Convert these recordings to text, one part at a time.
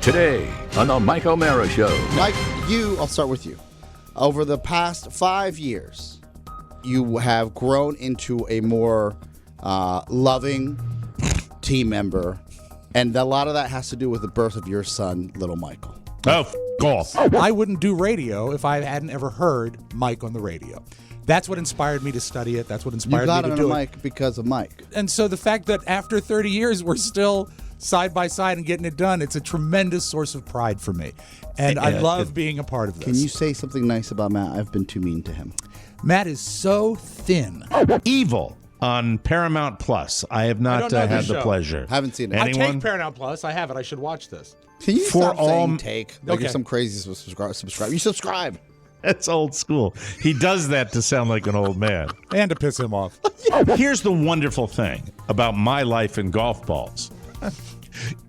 today on the Mike O'Mara Show. Mike, I'll start with you. Over the past 5 years, you have grown into a more loving team member, and a lot of that has to do with the birth of your son, little Michael. Oh, golf. I wouldn't do radio if I hadn't ever heard Mike on the radio. That's what inspired me to study it. That's what inspired me to do it. You got on Mike because of Mike. And so the fact that after 30 years, we're still side by side and getting it done, it's a tremendous source of pride for me. And I love being a part of this. Can you say something nice about Matt? I've been too mean to him. Matt is so thin. Evil on Paramount Plus. I have not had the pleasure. Haven't seen it. Anyone? I take Paramount Plus. I have it. I should watch this. Can you stop saying take? Like okay. You're some crazy subscribe. You subscribe. That's old school. He does that to sound like an old man. And to piss him off. Here's the wonderful thing about my life in golf balls.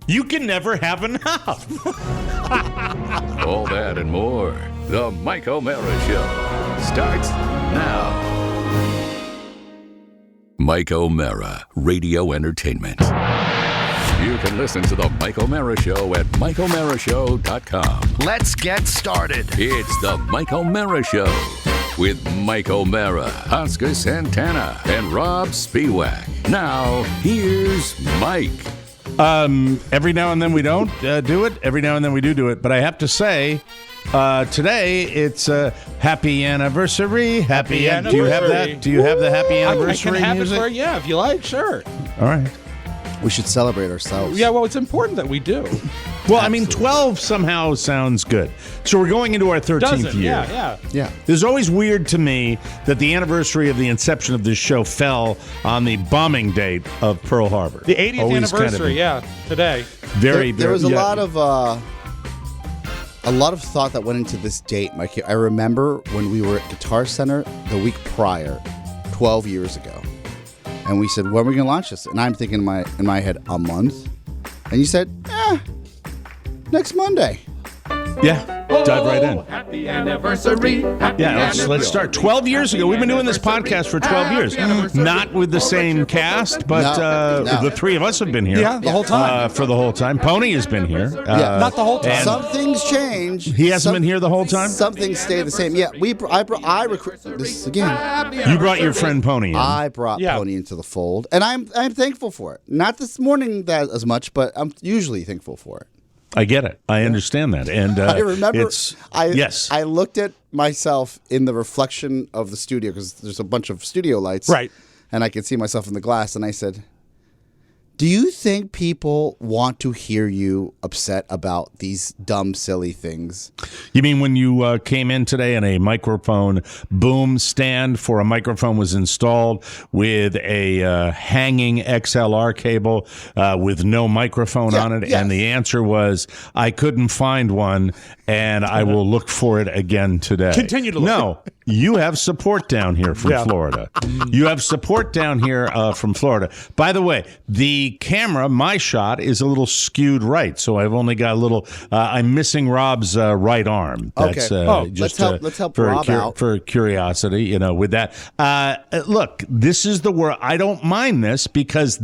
You can never have enough. All that and more. The Mike O'Mara Show starts now. Mike O'Mara, Radio Entertainment. You can listen to the Mike O'Mara Show at MikeO'MaraShow.com. Let's get started. It's the Mike O'Mara Show with Mike O'Mara, Oscar Santana, and Rob Spiewak. Now, here's Mike. Every now and then we don't do it. Every now and then we do it. But I have to say, today it's happy anniversary. Happy anniversary. Do you have that? Do you have the happy anniversary I can have music? it for if you like, sure. All right. We should celebrate ourselves. Yeah, well, it's important that we do. Well, I mean, 12 somehow sounds good. So we're going into our 13th year. Yeah. It's always weird to me that the anniversary of the inception of this show fell on the bombing date of Pearl Harbor. The 80th Always anniversary, today. There was a lot of thought that went into this date, Mike. I remember when we were at Guitar Center the week prior, 12 years ago. And we said, when are we going to launch this? And I'm thinking in my head, a month. And you said, next Monday. Yeah, dive right in. Happy anniversary. Let's start. 12 years ago. We've been doing this podcast for 12 years. Not with the same cast, but No. the three of us have been here. Yeah, the whole time. For the whole time. Pony has been here. Not the whole time. Some things change. He hasn't been here the whole time? Some things stay the same. Yeah, I recruited this again. You brought your friend Pony in. I brought Pony into the fold, and I'm thankful for it. Not this morning that as much, but I'm usually thankful for it. I get it. I understand that. And I remember. yes. I looked at myself in the reflection of the studio because there's a bunch of studio lights, right? And I could see myself in the glass, and I said, "Do you think people want to hear you upset about these dumb, silly things?" You mean when you came in today and a microphone boom stand for a microphone was installed with a hanging XLR cable with no microphone on it, and the answer was, I couldn't find one, and I will look for it again today. Continue to look. No, you have support down here from Florida. You have support down here from Florida. By the way, the camera, my shot, is a little skewed right, so I've only got a little. I'm missing Rob's right arm. That's, let's help Rob out for curiosity. With that. Look, this is the world. I don't mind this because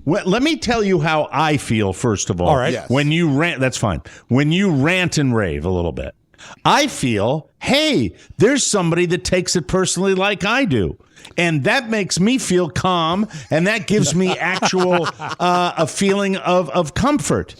let me tell you how I feel. First of all, right. Yes. When you rant, that's fine. When you rant and rave a little bit, I feel, hey, there's somebody that takes it personally like I do. And that makes me feel calm, and that gives me actual a feeling of comfort.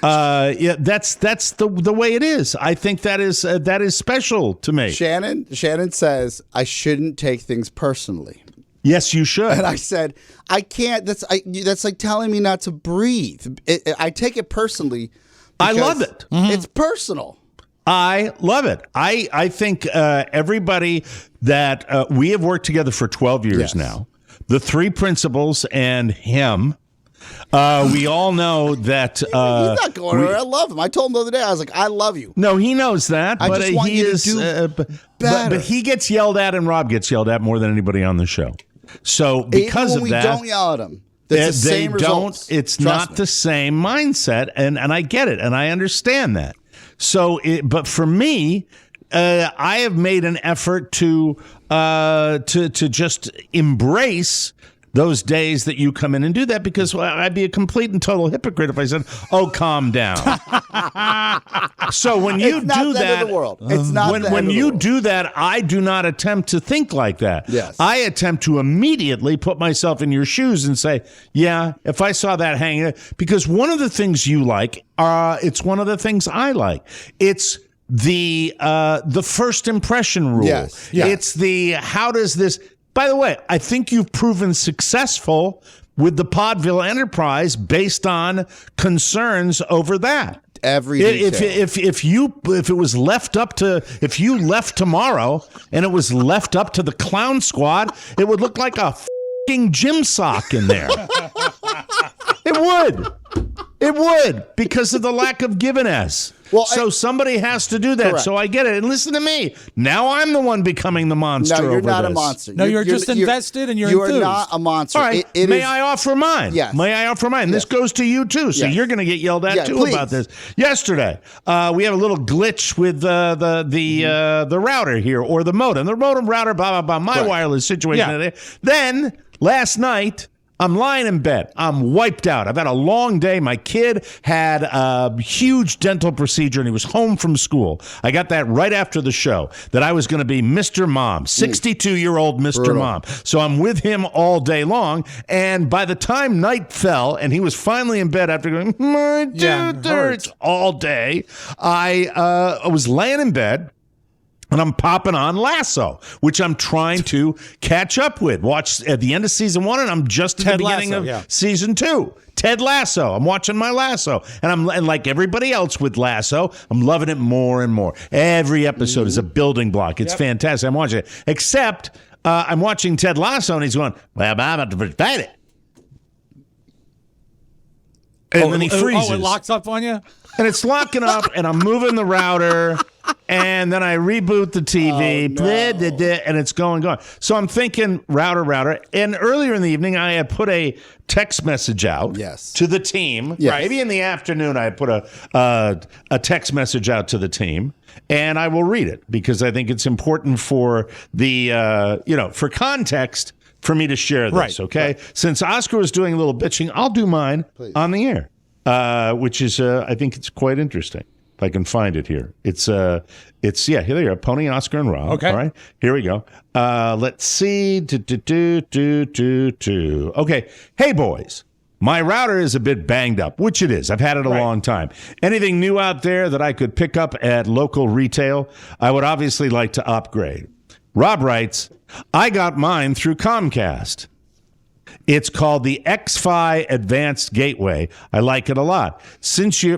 That's the way it is. I think that is special to me. Shannon says I shouldn't take things personally. Yes, you should. And I said, I can't. That's like telling me not to breathe. I take it personally. I love it. It's personal. I love it. I think everybody that we have worked together for 12 years now, the three principals and him, we all know that he's not going anywhere. I love him. I told him the other day. I was like, I love you. No, he knows that. I just want you to do better. But he gets yelled at, and Rob gets yelled at more than anybody on the show. So because even when of that, we don't yell at him. It's the same results. It's Trust not me. the same mindset, and I get it, and I understand that. So, but for me, I have made an effort to just embrace those days that you come in and do that, because I'd be a complete and total hypocrite if I said, "Oh, calm down." So when you It's not do the that, end of the world. It's not the end when of the you world. do that, I do not attempt to think like that. Yes. I attempt to immediately put myself in your shoes and say, "Yeah, if I saw that hanging," because one of the things you like, it's one of the things I like. It's the first impression rule. Yes. Yeah. It's the how does this. By the way, I think you've proven successful with the Podville Enterprise based on concerns over that. Every detail. If it was left up to, if you left tomorrow and it was left up to the clown squad, it would look like a fucking gym sock in there. It would, because of the lack of given-ness. Well, so somebody has to do that. Correct. So I get it. And listen to me. Now I'm the one becoming the monster. No, you're over not a this. monster. No, you're just invested and you're You are enthused. not a monster. All right. It May is- I offer mine? Yes. May I offer mine? This Yes. goes to you, too. So Yes. you're going to get yelled at, Yeah, too, please. about this. Yesterday, we have a little glitch with the router here, or the modem. The modem router, blah, blah, blah. My Right. wireless situation. Yeah. Today. Then, last night, I'm lying in bed. I'm wiped out. I've had a long day. My kid had a huge dental procedure and he was home from school. I got that right after the show, that I was going to be Mr. Mom, 62-year-old Mr. Brutal. Mom. So I'm with him all day long. And by the time night fell and he was finally in bed after going, my Yeah, tooth it hurts hurts. all day, I was laying in bed. And I'm popping on Lasso, which I'm trying to catch up with. Watch at the end of season 1, and I'm just at Ted the beginning Lasso, of yeah. season 2. Ted Lasso. I'm watching my Lasso, and like everybody else with Lasso, I'm loving it more and more. Every episode is a building block. It's fantastic. I'm watching it. Except I'm watching Ted Lasso, and he's going, "Well, I'm about to fight it," and then he freezes. Oh, it locks up on you? And it's locking up, and I'm moving the router, and then I reboot the TV, blah, blah, blah, and it's going. So I'm thinking router. And earlier in the evening, I had put a text message out to the team. Yes. Maybe in the afternoon, I put a text message out to the team, and I will read it because I think it's important for the for context for me to share this. Right. Okay, Since Oscar was doing a little bitching, I'll do mine on the air. Which is, I think it's quite interesting. If I can find it here. It's here they are, Pony, Oscar, and Rob. Okay. All right, here we go. Let's see. Okay. Hey, boys. My router is a bit banged up, which it is. I've had it a long time. Anything new out there that I could pick up at local retail? I would obviously like to upgrade. Rob writes, I got mine through Comcast. It's called the X-Fi Advanced Gateway. I like it a lot.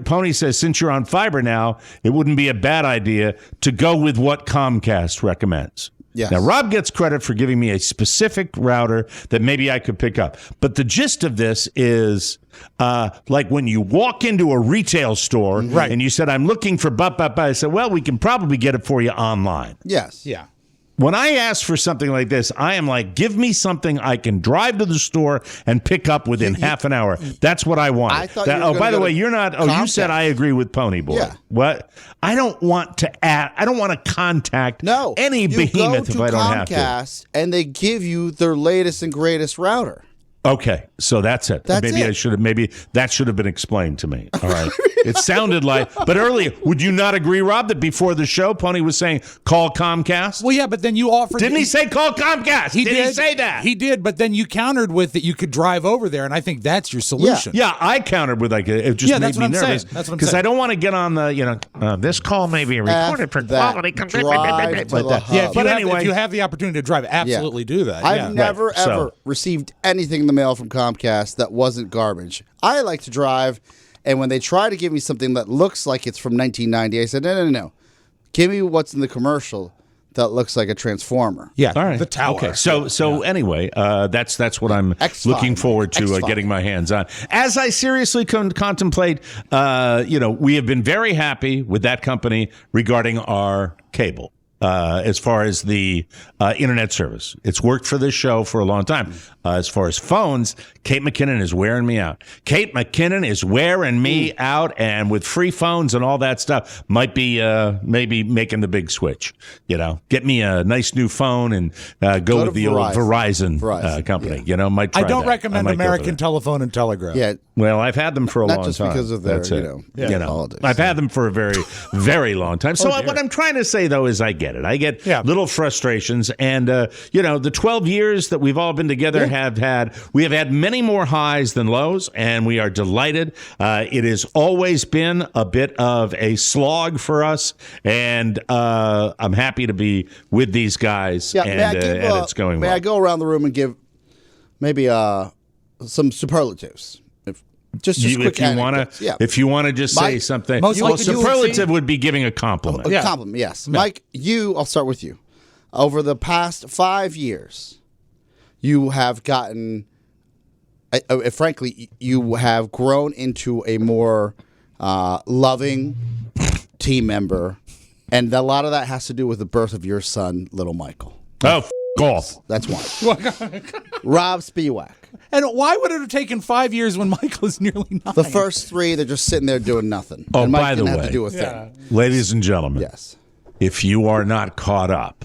Pony says, since you're on fiber now, it wouldn't be a bad idea to go with what Comcast recommends. Yes. Now, Rob gets credit for giving me a specific router that maybe I could pick up. But the gist of this is like when you walk into a retail store and you said, I'm looking for I said, well, we can probably get it for you online. Yes. Yeah. When I ask for something like this, I am like, give me something I can drive to the store and pick up within half an hour. That's what I want. I thought you were gonna by the go way, to you're not. Oh, you said Comcast. I agree with Pony Boy. Yeah. What? I don't want to add. I don't want to contact any you behemoth go if I don't have to. Comcast and they give you their latest and greatest router. Okay, so that's it. That's maybe it. I should have. Maybe that should have been explained to me. All right. It sounded like. But earlier, would you not agree, Rob, that before the show, Pony was saying call Comcast? Well, yeah, but then you offered. Didn't he say call Comcast? He Did he say that? He did, but then you countered with that you could drive over there, and I think that's your solution. Yeah, I countered with like it just Yeah, made that's me what I'm nervous saying. That's what I'm because saying. I don't want to get on the this call may be recorded for that. quality. Drive to the hub. Yeah, But anyway, if you have the opportunity to drive, absolutely do that. I've yeah. never Right, so- ever received anything in the mail from Comcast that wasn't garbage. I like to drive, and when they try to give me something that looks like it's from 1990, I said, no. Give me what's in the commercial that looks like a transformer. Yeah, all right. the tower. Okay, so anyway, that's what I'm X-Fi, looking forward to X-Fi. getting my hands on. As I seriously contemplate, we have been very happy with that company regarding our cable. as far as the internet service. It's worked for this show for a long time. As far as phones, Kate McKinnon is wearing me out. Kate McKinnon is wearing me out, and with free phones and all that stuff, might be maybe making the big switch. Get me a nice new phone and go with the old Verizon company. Yeah. Might try I don't that. recommend American Telephone and Telegraph. Yeah. Well, I've had them for a Not long just time. because of their, That's it. politics. I've had them for a very, very long time. So what I'm trying to say, though, is I get it. I get little frustrations. And, the 12 years that we've all been together we have had many more highs than lows, and we are delighted. It has always been a bit of a slog for us, and I'm happy to be with these guys, and it's going well. May I go around the room and give maybe some superlatives? Just quick anecdotes. If you want to just Mike, say something. superlative would be giving a compliment. A compliment, yes. Mike, I'll start with you. Over the past 5 years, you have gotten, frankly, you have grown into a more loving team member, and a lot of that has to do with the birth of your son, little Michael. Oh, golf. That's one. Rob Spiewak. And why would it have taken 5 years when Michael is nearly 9? The first 3, they're just sitting there doing nothing. Oh, and Mike by the didn't way, have to do a thing. Ladies and gentlemen, Yes. if you are not caught up,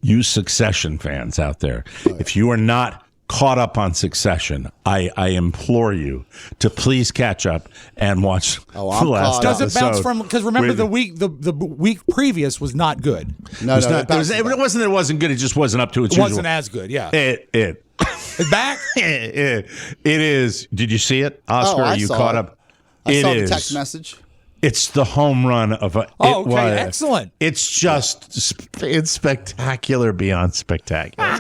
you Succession fans out there, if you are not caught up on Succession, I implore you to please catch up and watch the last Does episode. it bounce from? Because remember, the week previous was not good. No, it wasn't good. It just wasn't up to its It usual. wasn't as good. Yeah, It's back. It is. Did you see it, Oscar? I Are you saw caught it. up? I saw the text message. It's the home run of a. Excellent. It's just it's spectacular beyond spectacular.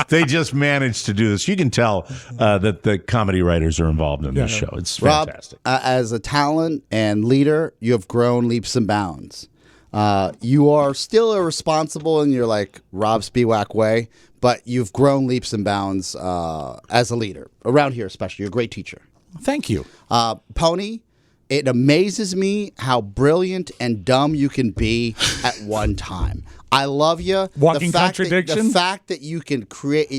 They just managed to do this. You can tell that the comedy writers are involved in this show. It's fantastic. Rob, as a talent and leader, you have grown leaps and bounds. You are still irresponsible in your Rob Spiewak way, but you've grown leaps and bounds as a leader around here, especially. You're a great teacher. Thank you. Pony. It amazes me how brilliant and dumb you can be at one time. I love you. Walking contradiction. The fact that you can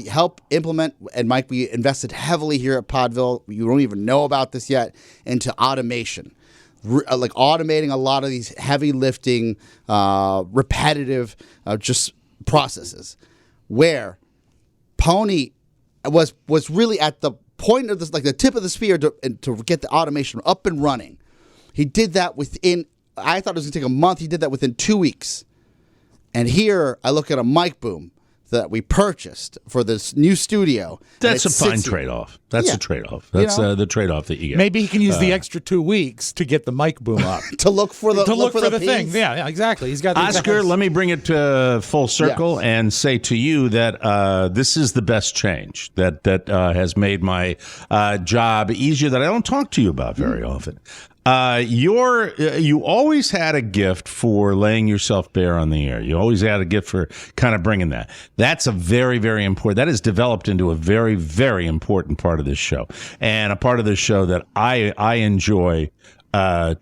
help implement, and Mike, we invested heavily here at Podville. You don't even know about this yet, into automation. Automating a lot of these heavy lifting, repetitive, just processes. Where Pony was really at the point of this, the tip of the spear to get the automation up and running. He did that I thought it was going to take a month. He did that within 2 weeks. And here I look at a mic boom that we purchased for this new studio. That's a fine trade-off. That's a trade-off. That's the trade-off that you get. Maybe he can use the extra 2 weeks to get the mic boom up. to look for the thing. Yeah, exactly. He's got the Oscar, let me bring it to full circle and say to you that this is the best change that has made my job easier, that I don't talk to you about very often. You always had a gift for laying yourself bare on the air. You always had a gift for kind of bringing that. That's a very, very important. That has developed into a very, very important part of this show, and a part of this show that I enjoy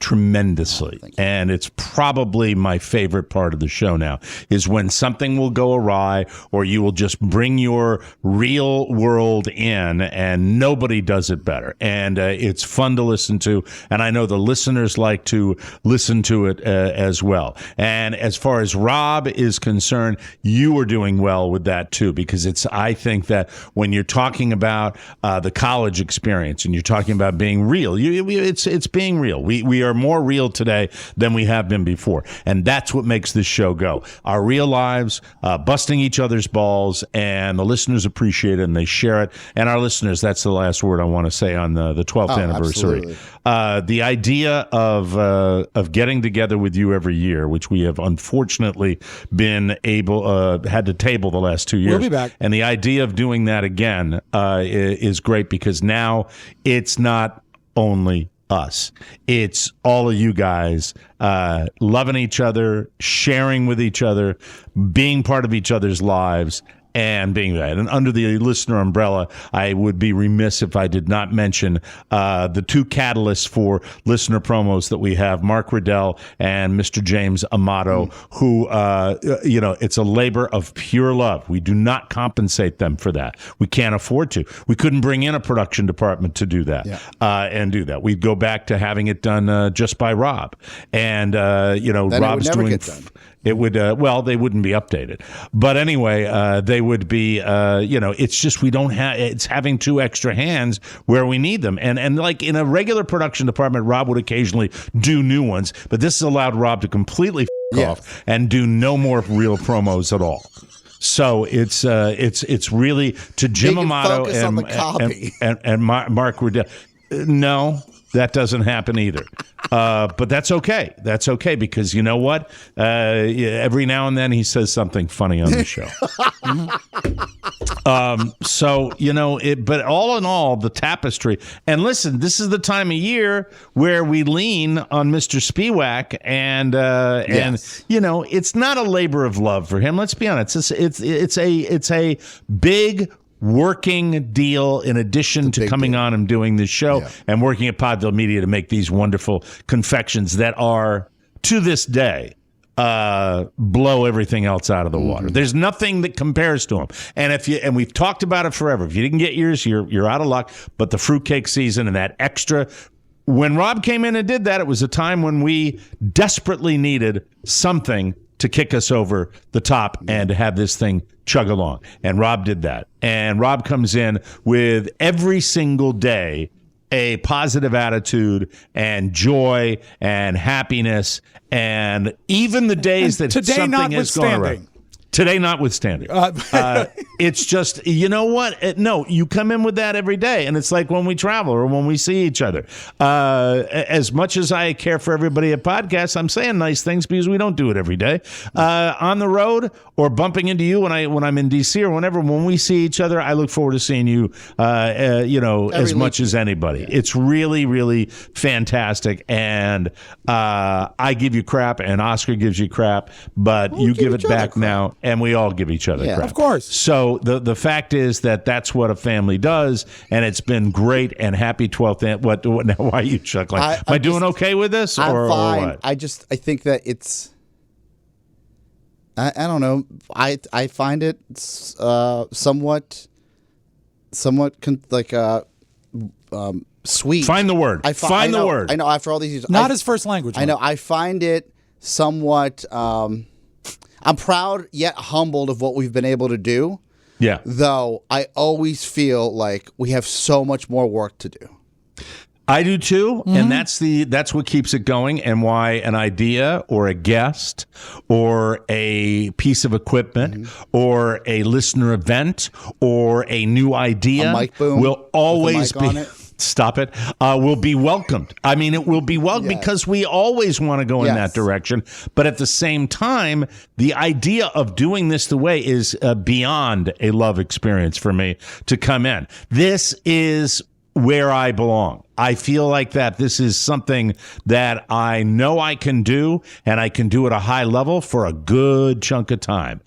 tremendously. And it's probably my favorite part of the show now, is when something will go awry, or you will just bring your real world in, and nobody does it better. And it's fun to listen to, and I know the listeners like to listen to it as well. And as far as Rob is concerned, you are doing well with that too, because I think that when you're talking about the college experience and you're talking about being real, it's being real. We are more real today than we have been before. And that's what makes this show go. Our real lives, busting each other's balls, and the listeners appreciate it and they share it. And our listeners, that's the last word I want to say on the 12th anniversary. The idea of getting together with you every year, which we have unfortunately been had to table the last 2 years. We'll be back. And the idea of doing that again is great, because now it's not only us. It's all of you guys loving each other, sharing with each other, being part of each other's lives. and being that. And under the listener umbrella, I would be remiss if I did not mention the two catalysts for listener promos that we have, Mark Riddell and Mr. James Amato, who, it's a labor of pure love. We do not compensate them for that. We can't afford to. We couldn't bring in a production department to do that and do that. We'd go back to having it done just by Rob. And, then Rob's it would never doing... get done. It would, they wouldn't be updated. But anyway, they would be, it's just we don't have, it's having two extra hands where we need them. And like in a regular production department, Rob would occasionally do new ones, but this has allowed Rob to completely off and do no more real promos at all. So it's really to Jim Amato and Mark Riddell. No, that doesn't happen either. But that's okay. That's okay because you know what? Every now and then he says something funny on the show. But all in all, the tapestry. And listen, this is the time of year where we lean on Mr. Spiewak, and it's not a labor of love for him. Let's be honest. It's a big working deal in addition to coming on and doing this show and working at Podville Media to make these wonderful confections that are, to this day, blow everything else out of the water. There's nothing that compares to them. And we've talked about it forever. If you didn't get yours, you're out of luck. But the fruitcake season and that extra... When Rob came in and did that, it was a time when we desperately needed something to kick us over the top and to have this thing chug along. And Rob did that. And Rob comes in with every single day a positive attitude and joy and happiness, and even the days that something has gone wrong. Today notwithstanding. It's just, you know what? No, you come in with that every day, and it's like when we travel or when we see each other. As much as I care for everybody at podcasts, I'm saying nice things because we don't do it every day. On the road or bumping into you when I'm in D.C. or whenever, when we see each other, I look forward to seeing you, as much as anybody. Yeah. It's really, really fantastic, and I give you crap, and Oscar gives you crap, but you give it back now. And we all give each other crap. Of course. So the fact is that's what a family does, and it's been great. And happy 12th. What now? Why are you chuckling? Am I doing okay with this? I'm fine. Or what? I think that it's. I don't know. I find it somewhat sweet. Find the word. Find the word. I know. After all these years, not his first language. I know. I find it somewhat. I'm proud yet humbled of what we've been able to do. Yeah. Though I always feel like we have so much more work to do. I do too, and that's what keeps it going, and why an idea or a guest or a piece of equipment or a listener event or a new idea will always be. Stop it. Will be welcomed. I mean, it will be welcomed because we always want to go in that direction. But at the same time, the idea of doing this the way is beyond a love experience for me to come in. This is where I belong. I feel like that this is something that I know I can do, and I can do at a high level for a good chunk of time.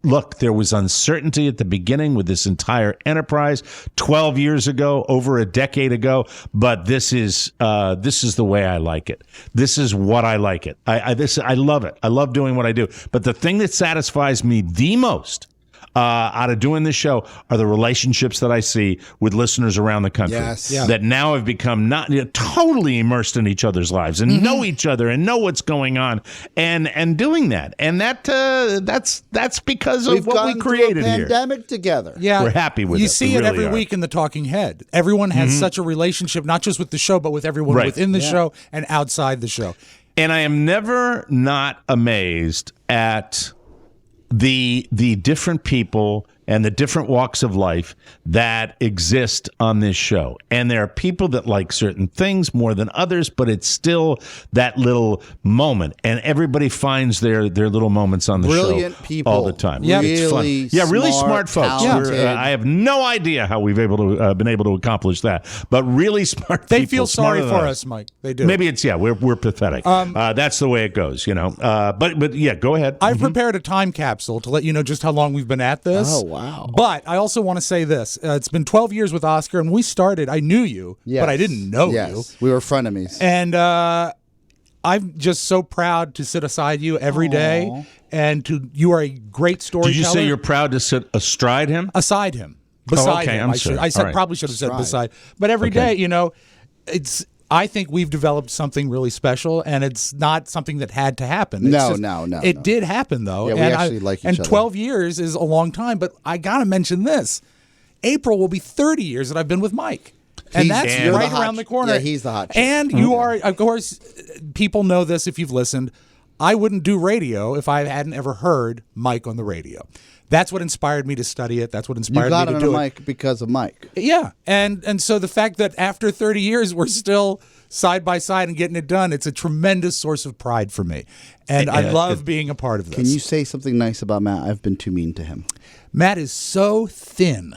Look, there was uncertainty at the beginning with this entire enterprise 12 years ago, over a decade ago, but this is the way I like it. This is what I like it. I love it. I love doing what I do. But the thing that satisfies me the most out of doing this show are the relationships that I see with listeners around the country that now have become not totally immersed in each other's lives and know each other and know what's going on and doing that. And that's because of what we created here. Pandemic together. Yeah, we're happy with it. You see it every week in the Talking Head. Everyone has such a relationship, not just with the show, but with everyone within the show and outside the show. And I am never not amazed at the different people and the different walks of life that exist on this show. And there are people that like certain things more than others, but it's still that little moment. And everybody finds their little moments on the Brilliant show people. all the time. Yeah, It's fun. really Yeah, really smart folks. talented. I have no idea how we've been able to accomplish that, but really smart They people. feel sorry smarter than for us, Mike. They do. Maybe it's, we're pathetic. That's the way it goes, But yeah, go ahead. I've prepared a time capsule to let you know just how long we've been at this. Oh, wow. But I also want to say this. It's been 12 years with Oscar, and when we started, I knew you, but I didn't know you. We were frenemies. And I'm just so proud to sit aside you every day, and you are a great storyteller. Did you say you're proud to sit astride him? Aside him. Beside okay, him. I'm sorry. I said All right. probably should have said Astride. beside. But every day, I think we've developed something really special, and it's not something that had to happen. It's No. It did happen, though. Yeah, we and actually like each and other. 12 years is a long time, but I got to mention this. April will be 30 years that I've been with Mike. And that's you're the right hot around the corner. Yeah, he's the hot chick. And you are, of course, people know this if you've listened. I wouldn't do radio if I hadn't ever heard Mike on the radio. That's what inspired me to study it. That's what You inspired got me on to a do it. mic because of Mike. Yeah, and so the fact that after 30 years we're still side by side and getting it done, it's a tremendous source of pride for me, and I love being a part of this. Can you say something nice about Matt? I've been too mean to him. Matt is so thin.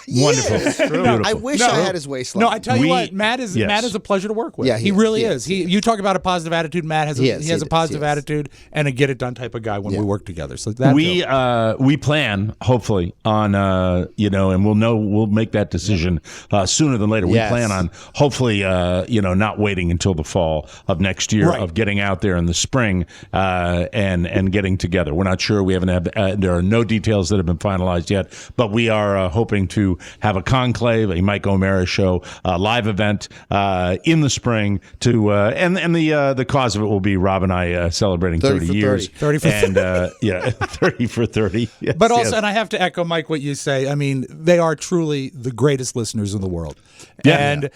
Wonderful. Beautiful. I wish I had his waistline. No, I tell you what, Matt is a pleasure to work with. Yeah, he really is. You talk about a positive attitude. Matt has He has a positive is. attitude and a get it done type of guy when we work together. So that We plan hopefully on and we'll make that decision sooner than later. We Yes. plan on hopefully not waiting until the fall of next year, Right. of getting out there in the spring and getting together. We're not sure. We haven't had there are no details that have been finalized yet, but we are hoping to have a conclave, a Mike O'Mara show, live event in the spring to and the cause of it will be Rob and I celebrating 30 for years. 30 for 30. And 30 for 30. Yes, But also, yes. and I have to echo, Mike, what you say. I mean, they are truly the greatest listeners in the world. Yeah. And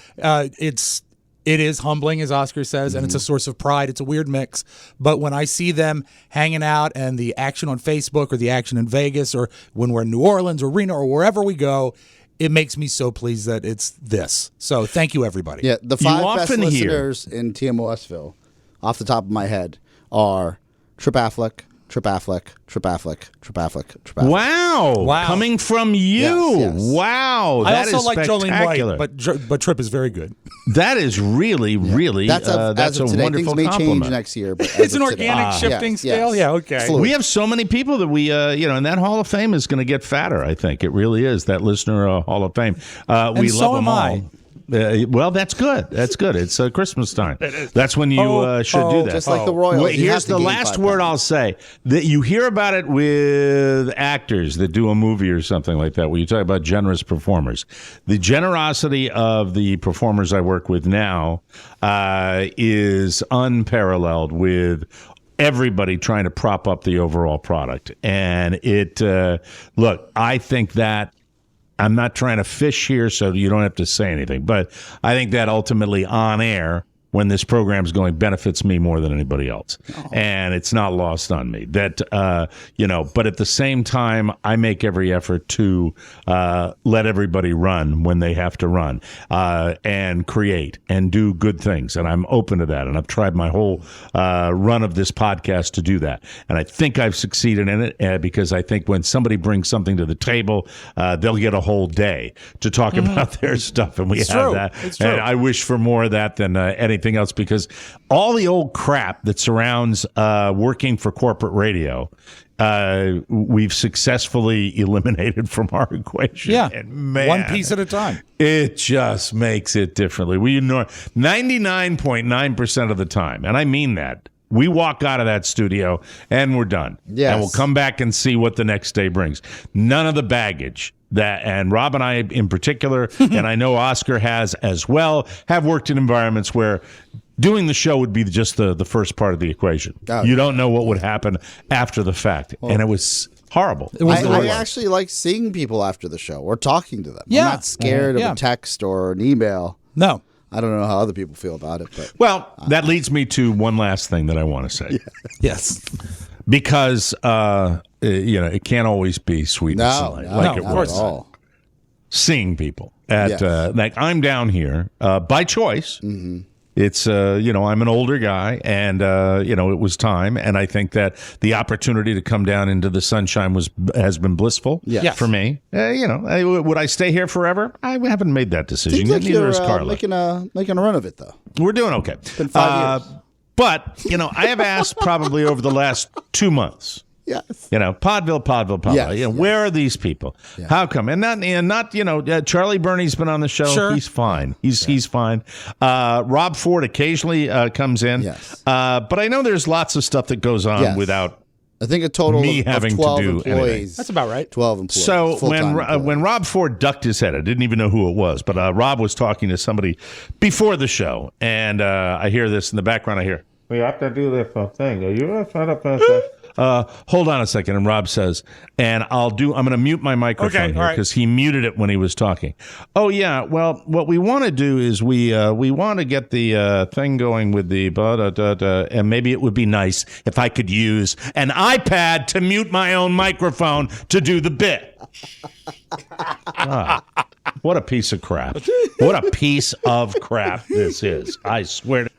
it is humbling, as Oscar says, and it's a source of pride. It's a weird mix. But when I see them hanging out and the action on Facebook or the action in Vegas or when we're in New Orleans or Reno or wherever we go, it makes me so pleased that it's this. So thank you, everybody. Yeah, the 5 best often hear- listeners in TMOSville, off the top of my head, are Trip Affleck, Trip Affleck, Trip Affleck, Trip Affleck, Trip Affleck. Wow. Coming from you. Yes. Wow. I That also is like Jolene spectacular. White, but Trip is very good. That is really, really, That's that's of a today. wonderful Things may compliment. change next year, but It's as an of today- organic shifting scale? Yeah, okay. Fluid. We have so many people that we, and that Hall of Fame is going to get fatter, I think. It really is, that listener Hall of Fame. We so love them am I. all. Well, that's good. That's good. It's Christmas time. That's when you should do that. just like the Royals, Wait, you have here's to the gain last 5 word pounds. I'll say. That you hear about it with actors that do a movie or something like that, where you talk about generous performers. The generosity of the performers I work with now is unparalleled with everybody trying to prop up the overall product. And look, I think that I'm not trying to fish here, so you don't have to say anything. But I think that ultimately on air, when this program is going, benefits me more than anybody else. And it's not lost on me that, but at the same time, I make every effort to let everybody run when they have to run and create and do good things. And I'm open to that. And I've tried my whole run of this podcast to do that. And I think I've succeeded in it because I think when somebody brings something to the table, they'll get a whole day to talk about their stuff. And we have true. that. It's true. And I wish for more of that than anything else, because all the old crap that surrounds working for corporate radio, we've successfully eliminated from our equation. Yeah, And man, one piece at a time. it just makes it differently. 99.9% of the time, and I mean that, we walk out of that studio and we're done. Yes. And we'll come back and see what the next day brings. None of the baggage that, and Rob and I in particular, and I know Oscar has as well, have worked in environments where doing the show would be just the first part of the equation. Oh, you don't know what would happen after the fact. And it was horrible. It was I actually like seeing people after the show or talking to them. Yeah. I'm not scared Yeah. of a text or an email. No. I don't know how other people feel about it, but Well, that leads me to one last thing that I want to say. Yes. because it can't always be sweetness and light like it not was. at all. Seeing people at Yes. like I'm down here by choice. Mm-hmm. It's I'm an older guy, and it was time, and I think that the opportunity to come down into the sunshine has been blissful Yes. for me. Would I stay here forever? I haven't made that decision Seems yet. like Neither you're has Carla. making a run of it, though. We're doing okay. Been 5 years. But I have asked probably over the last 2 months. Yes. Podville. Yes, Where are these people? Yeah. How come? And not Charlie Burney's been on the show. Sure. He's fine. He's fine. Rob Ford occasionally comes in. Yes. But I know there's lots of stuff that goes on Yes. without. I think a total Me of having to 12 do employees. anything. That's about right. 12 employees. So full-time employees. when Rob Ford ducked his head, I didn't even know who it was, but Rob was talking to somebody before the show, and I hear this in the background. I hear, "We have to do this thing. Are you trying to?" Hold on a second. And Rob says, and I'm going to mute my microphone Okay, here all right. because he muted it when he was talking. Oh, yeah. Well, what we want to do is we want to get the thing going with the and maybe it would be nice if I could use an iPad to mute my own microphone to do the bit. What a piece of crap. What a piece of crap this is. I swear to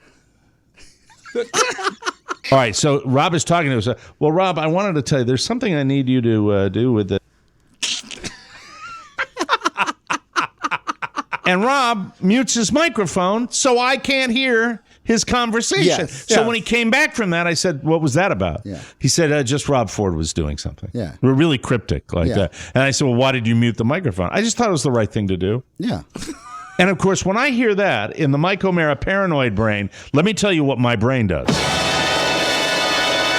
All right, so Rob is talking to us. Well, Rob, I wanted to tell you, there's something I need you to do with the... And Rob mutes his microphone, so I can't hear his conversation. Yes. So Yeah. when he came back from that, I said, what was that about? Yeah. He said, just Rob Ford was doing something. Yeah. We're really cryptic like Yeah. that. And I said, well, why did you mute the microphone? I just thought it was the right thing to do. Yeah. And, of course, when I hear that in the Mike O'Mara paranoid brain, let me tell you what my brain does.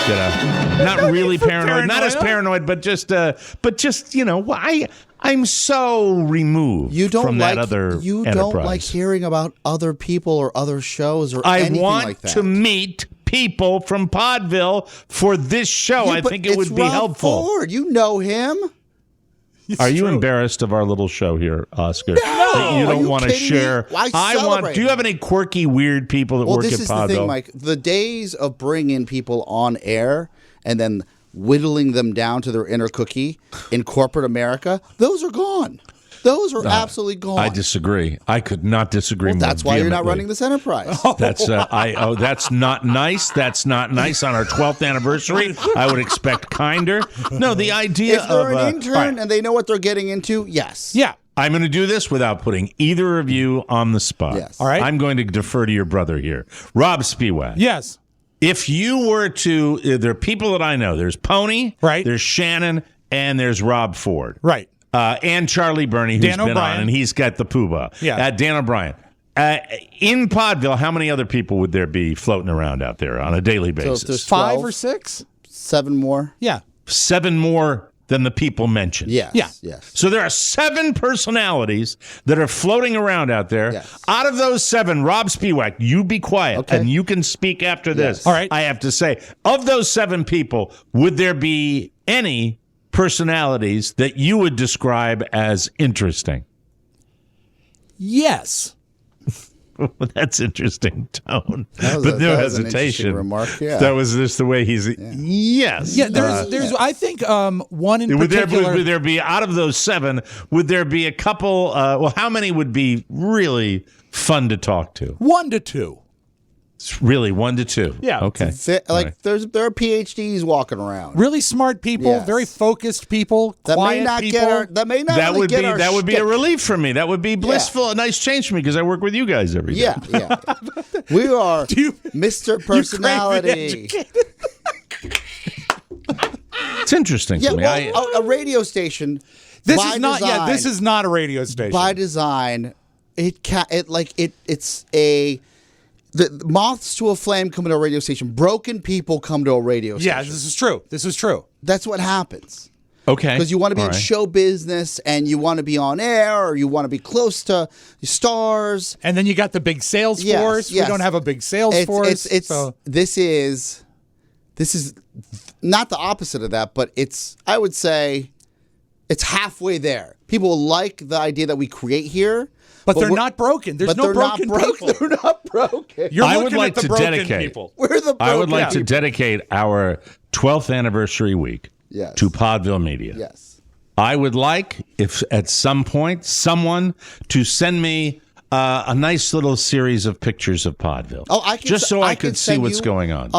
Not really paranoid, not as paranoid, but just I'm so removed You don't from like that other you enterprise. don't like hearing about other people or other shows or I anything want like that. to meet people from Podville for this show. Yeah, I but think it would it's be Rob helpful. Ford. You know him. Are you embarrassed of our little show here, Oscar? No! That you Are don't you want to kidding me? share. I celebrate. Do you have any quirky, weird people that Well, work this at is Podville? the thing, Mike. The days of bringing people on air and then whittling them down to their inner cookie in corporate America, those are gone. Those are absolutely gone. I disagree. I could not disagree more. That's why you're not vehemently. running this enterprise. That's that's not nice. That's not nice on our 12th anniversary. I would expect kinder. No, the idea If they're of an intern all right, and they know what they're getting into, yes. Yeah. I'm going to do this without putting either of you on the spot. Yes. All right. I'm going to defer to your brother here, Rob Spiewak. Yes. If you were to, there are people that I know. There's Pony, Right. There's Shannon, and there's Rob Ford, Right. and Charlie Burney, who's Dan been O'Brien. on, and he's got the poobah. Yeah. Dan O'Brien. In Podville, how many other people would there be floating around out there on a daily if basis? there's 5 12, or 6? 7 more. Yeah. 7 more than the people mentioned. Yes. Yeah. Yes. So there are 7 personalities that are floating around out there. Yes. Out of those 7, Rob Spiewak, you be quiet, Okay. and you can speak after this. Yes. All right. I have to say, of those 7 people, would there be any personalities that you would describe as interesting? Yes. That's interesting tone, That was but a- no that was an hesitation. interesting remark, yeah. That was just the way he's. Yes. Yeah, there's I think one in Would particular. there be out of those 7? Would there be a couple? Well, how many would be really fun to talk to? 1 to 2. It's really 1 to 2. Yeah. Okay. Like there are PhDs walking around. Really smart people, Yes. very focused people, That quiet may not people. get our. That may not That really would get be our that would be a shtick. relief for me. That would be blissful, a nice change for me because I work with you guys every day. Yeah, yeah. We are you- Mr. Personality. It's interesting Yeah, to me. well, a radio station. This by is not. design, Yeah, this is not a radio station. by design. The moths to a flame come to a radio station. Broken people come to a radio station. Yeah, this is true. This is true. That's what happens. Okay. Because you want to be All in right. show business and you want to be on air or you want to be close to stars. And then you got the big sales Yes, force. yes. We don't have a big sales force. So This is not the opposite of that, but I would say it's halfway there. People like the idea that we create here, But they're not broken. There's no broken people. They're not broken. You're I looking would like at the to broken dedicate. people. We're the broken I would like to people. dedicate our 12th anniversary week Yes. to Podville Media. Yes. I would like, if at some point, someone to send me a nice little series of pictures of Podville. Oh, I can just so I can could see send what's you, going on.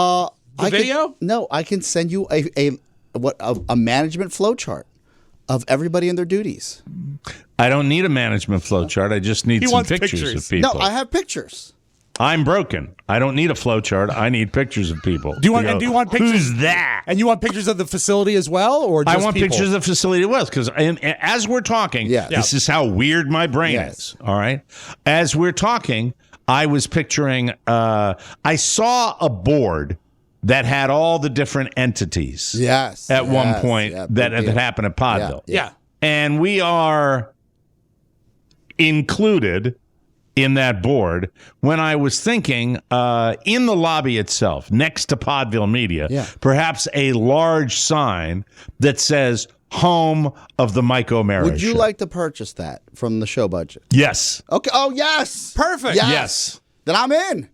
The video? No, I can send you a management flow chart of everybody and their duties. I don't need a management flow chart. I just need He some wants pictures pictures. of people. No, I have pictures. I'm broken. I don't need a flow chart. I need pictures of people. Do you want pictures? Who's that? And you want pictures of the facility as well, or just I want people? pictures of the facility as well, because as we're talking, Yes. this is how weird my brain Yes. is. All right, as we're talking, I was picturing. I saw a board that had all the different entities. Yes. At one yes, point yeah, that big deal. happened at Podville. Yeah. And we are included in that board when I was thinking in the lobby itself, next to Podville Media, perhaps a large sign that says home of the Mike O'Mara Would you Show. like to purchase that from the show budget? Yes. Okay. Oh, yes. Perfect. Yes. Then I'm in.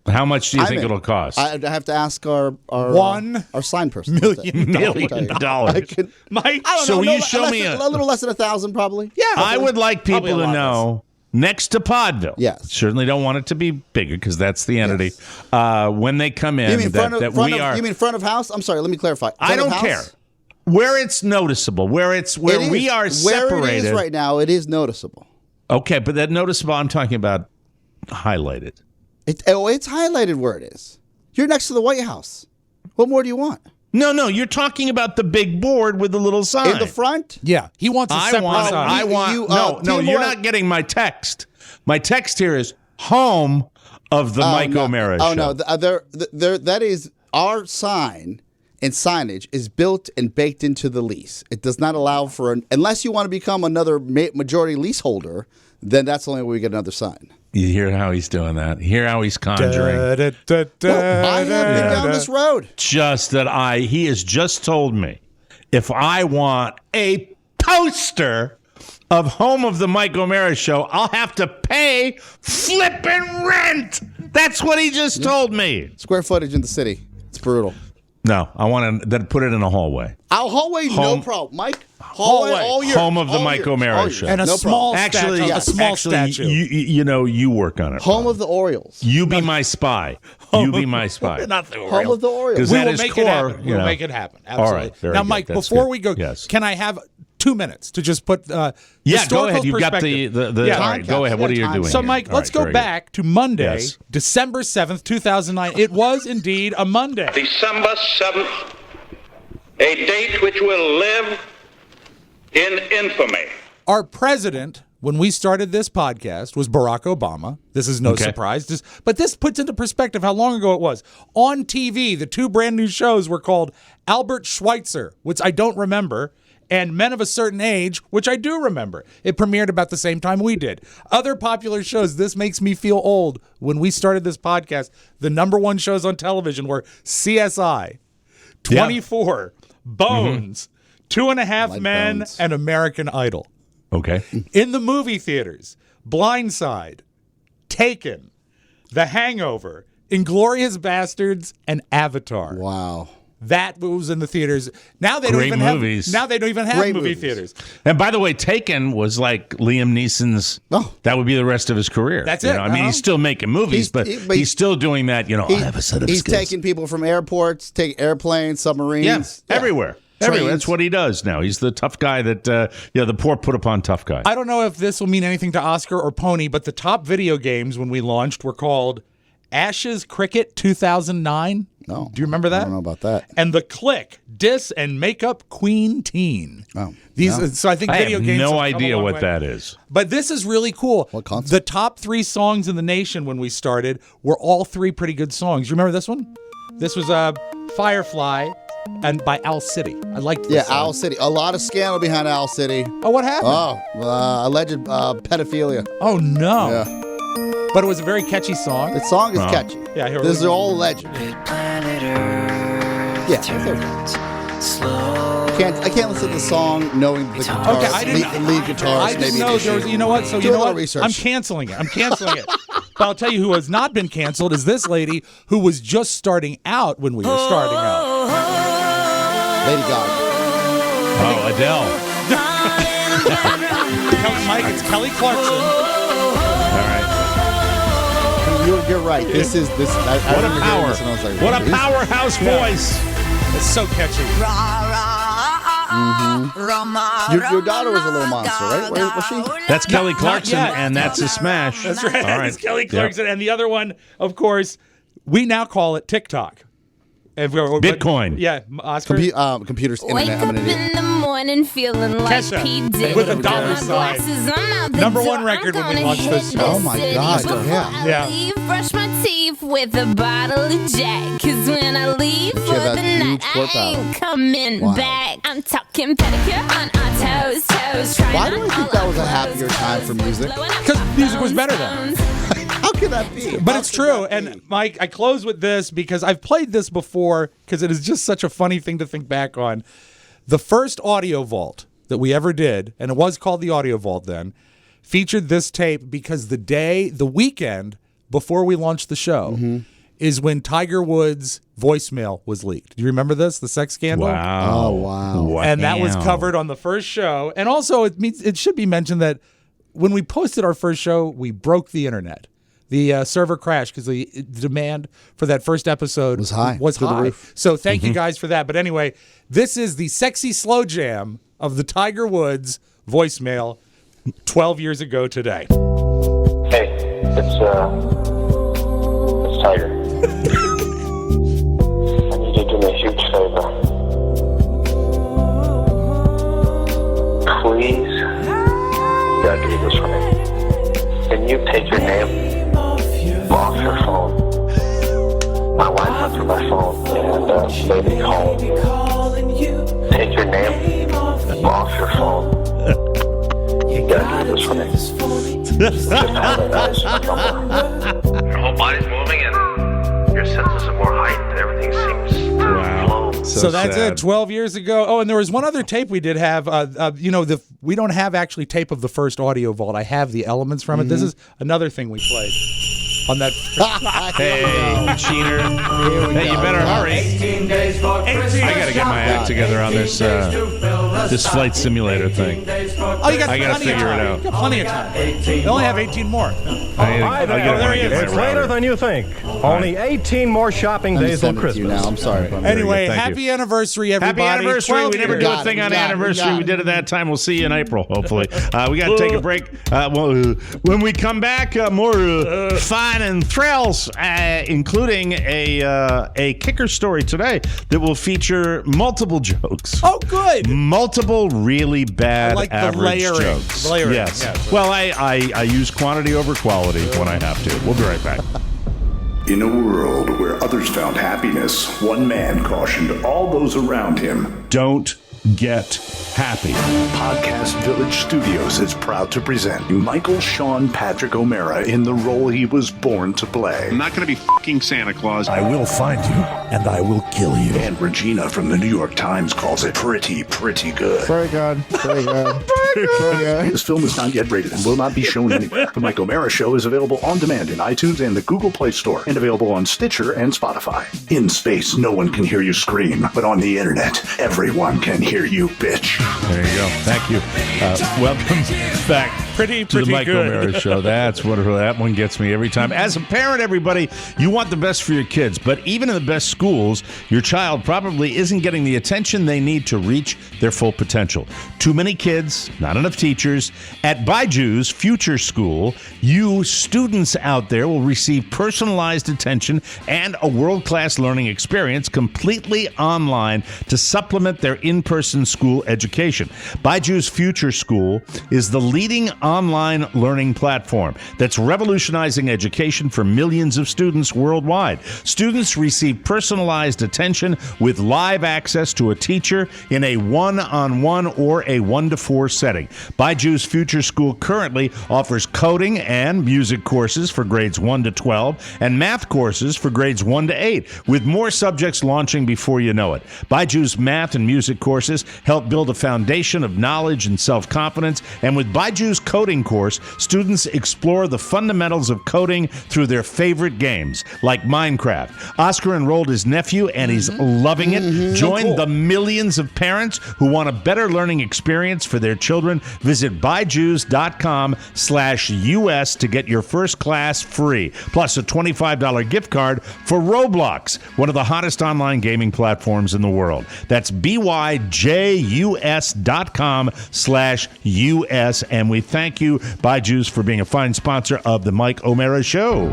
How much do you I'm think in. it'll cost? I have to ask our $1 sign person. million $1 million. I could, Mike. I don't So know. will no, you show less me than- a- a little less than 1,000, probably. Yeah. I would like people Probably a to lot know next to Podville. Yes. Certainly don't want it to be bigger because that's the entity. When they come in, You mean front of we are. You mean front of house? I'm sorry. Let me clarify. I Front of don't house? care. Where it's noticeable, where It we is. are Where separated. it is right now, it is noticeable. Okay, but that noticeable, I'm talking about highlighted. It's highlighted where it is. You're next to the White House. What more do you want? No, you're talking about the big board with the little sign. In the front? Yeah. He wants a I separate want. sign. I want. you, no, Timor- you're not getting my text. My text here is home of the Mike O'Mara Show. Oh no, that is our sign and signage is built and baked into the lease. It does not allow for unless you want to become another majority leaseholder. Then that's the only way we get another sign. You hear how he's doing that? Hear how he's conjuring? I have been down this road. Just that he has just told me if I want a poster of Home of the Mike O'Mara Show, I'll have to pay flippin' rent. That's what he just told me. Square footage in the city. It's brutal. No, I want to then put it in a hallway. Our hallway, no Home- problem. Mike, hallway all year. Home of the all Mike year, O'Mara all year. Show. And a No small problem. Actually, statue. A small statue. You work on it. Home Rob. of the Orioles. You be my spy. You be my spy. Not the Home of the Orioles. Because We that will is make core, it happen. you We'll know. make it happen. All Absolutely. right, very Now, good. Mike, That's before good. we go, Yes. can I have 2 minutes to just put Yeah, go historical ahead. You got the perspective? all right, go ahead. What are you doing? So, here? Mike, All let's right, go very good. back to Monday, Yes. December 7th, 2009. It was indeed a Monday. December 7th, a date which will live in infamy. Our president, when we started this podcast, was Barack Obama. This is no Okay. surprise. But this puts into perspective how long ago it was. On TV, the two brand new shows were called Albert Schweitzer, which I don't remember, and Men of a Certain Age, which I do remember. It premiered about the same time we did. Other popular shows, this makes me feel old. When we started this podcast, the number one shows on television were CSI, 24, Bones, 2.5 Men, Bones. and American Idol. Okay. In the movie theaters, Blindside, Taken, The Hangover, Inglourious Bastards, and Avatar. Wow. That was in the theaters. Now they don't Great even movies. have. Now they don't even have Great movie movies. theaters. And by the way, Taken was like Liam Neeson's. Oh. That would be the rest of his career. That's You it, know, I mean, he's still making movies, but he's still doing that. You know, I have a set of He's skills. taking people from airports, airplanes, submarines. Yeah, everywhere. Everywhere. That's what he does now. He's the tough guy that, the poor put upon tough guy. I don't know if this will mean anything to Oscar or Pony, but the top video games when we launched were called Ashes Cricket 2009. No. Do you remember that? I don't know about that. And The Click, Dis and Makeup Queen Teen. Oh, These, no. so I think I video have games. no have come a idea long what way. that is. But this is really cool. What console? The top 3 songs in the nation when we started were all 3 pretty good songs. You remember this one? This was Firefly and by Owl City. I liked this Yeah, song. Owl City. A lot of scandal behind Owl City. Oh, what happened? Alleged pedophilia. Oh, no. Yeah. But it was a very catchy song. The song is Oh. catchy. Yeah, here This we is go. all alleged. Planet Earth Yeah. turns slow. I can't listen to the song knowing the guitar, Okay, I didn't- lead guitarist. I didn't know there was. You know what? So Do you a know little what? research. I'm canceling it. But I'll tell you who has not been canceled is this lady who was just starting out when we were starting out. Lady Gaga. Oh, Adele. Mike, it's Kelly Clarkson. All right. You're right. This is this. I What a remember hearing power. this and I was like, What a is- powerhouse voice. It's so catchy. Your daughter was a little monster, right? Where was she? That's Kelly Clarkson, yet. and that's a smash. That's right. All right. It's Kelly Clarkson. And the other one, of course, we now call it TikTok. Bitcoin. Yeah, Oscar. Computers, Wake internet. up in the morning feeling like Kesha, P. Diddy. with a dollar Put my sign. glasses, I'm out the Number door. one record I'm when we gonna launched this hit show. Oh my city. God, Before yeah. I Yeah. leave, brush my teeth with a bottle of Jack. 'Cause when I leave But for you have the that huge night, corp I out. ain't coming Wow. back. I'm talking pedicure on our toes, toes. Trying Why do I on think all that our was a clothes, happier time for music? blowing up Because our music was phones, better then. How could that be? But How it's could true. that be? And Mike, I close with this because I've played this before because it is just such a funny thing to think back on. The first Audio Vault that we ever did, and it was called the Audio Vault then, featured this tape because the weekend before we launched the show is when Tiger Woods' voicemail was leaked. Do you remember this? The sex scandal? Wow. Oh, wow. And that was covered on the first show. And also, it should be mentioned that when we posted our first show, we broke the internet. The server crashed because the demand for that first episode Was high. Was Through the high. roof. So thank you guys for that. But anyway, this is the sexy slow jam of the Tiger Woods voicemail 12 years ago today. Hey, it's Tiger. I need you to do me a huge favor. Please, you gotta do this for me. Can you take your name off your phone? My wife answered my phone and baby calling you. Take your name off your phone. You gotta do this for me. Just tell me that it's my number. Your whole body's moving and your senses are more heightened. Everything seems to flow. So that's sad. it. 12 years ago. Oh, and there was one other tape we did have. We don't have actually tape of the first Audio Vault. I have the elements from it. This is another thing we played on that. Hey, cheater. Hey, you better hurry. 18 days for I got to get my act together on this this flight simulator thing. Oh, you got I gotta plenty of figure it time. out. You got plenty of time. They only have 18 more. I'll get it when I get my It's later router. than you think. Only 18 more shopping I'm days till sending it to you Christmas. now. I'm sorry. Anyway, Thank happy you. anniversary, everybody. Happy anniversary. 12 We never years. do a thing on anniversary. We did it that time. We'll see you in April, hopefully. We got to take a break. When we come back, more fun and thrills, including a kicker story today that will feature multiple jokes. Oh, good. Multiple really bad I like the average layering. jokes. Layering, Yes. yes. Well, I use quantity over quality when I have to. We'll be right back. In a world where others found happiness, one man cautioned all those around him. Don't get happy. Podcast Village Studios is proud to present Michael Sean Patrick O'Mara in the role he was born to play. I'm not going to be fucking Santa Claus. I will find you, and I will kill you. And Regina from the New York Times calls it pretty good. Very good. Very good. Very good. This film is not yet rated and will not be shown anywhere. The Mike O'Mara Show is available on demand in iTunes and the Google Play Store, and available on Stitcher and Spotify. In space, no one can hear you scream, but on the internet, everyone can hear you, bitch. There you go. Thank you. Welcome back to the Mike good. O'Mara Show. That's wonderful. That one gets me every time. As a parent, everybody, you want the best for your kids, but even in the best schools, your child probably isn't getting the attention they need to reach their full potential. Too many kids, not enough teachers. At Baiju's Future School, you students out there will receive personalized attention and a world-class learning experience completely online to supplement their in-person school education. Baiju's Future School is the leading online learning platform that's revolutionizing education for millions of students worldwide. Students receive personalized attention with live access to a teacher in a one-on-one or a 1-to-4 setting. Baiju's Future School currently offers coding and music courses for grades 1 to 12 and math courses for grades 1 to 8, with more subjects launching before you know it. Baiju's math and music courses help build a foundation of knowledge and self-confidence, and with Baiju's coding course, students explore the fundamentals of coding through their favorite games, like Minecraft. Oscar enrolled his nephew, and he's loving it. Join the millions of parents who want a better learning experience for their children. Visit Baijus.com/US to get your first class free, plus a $25 gift card for Roblox, one of the hottest online gaming platforms in the world. That's BYJUS.com/US. And we thank you, Baijus, for being a fine sponsor of the Mike O'Mara Show.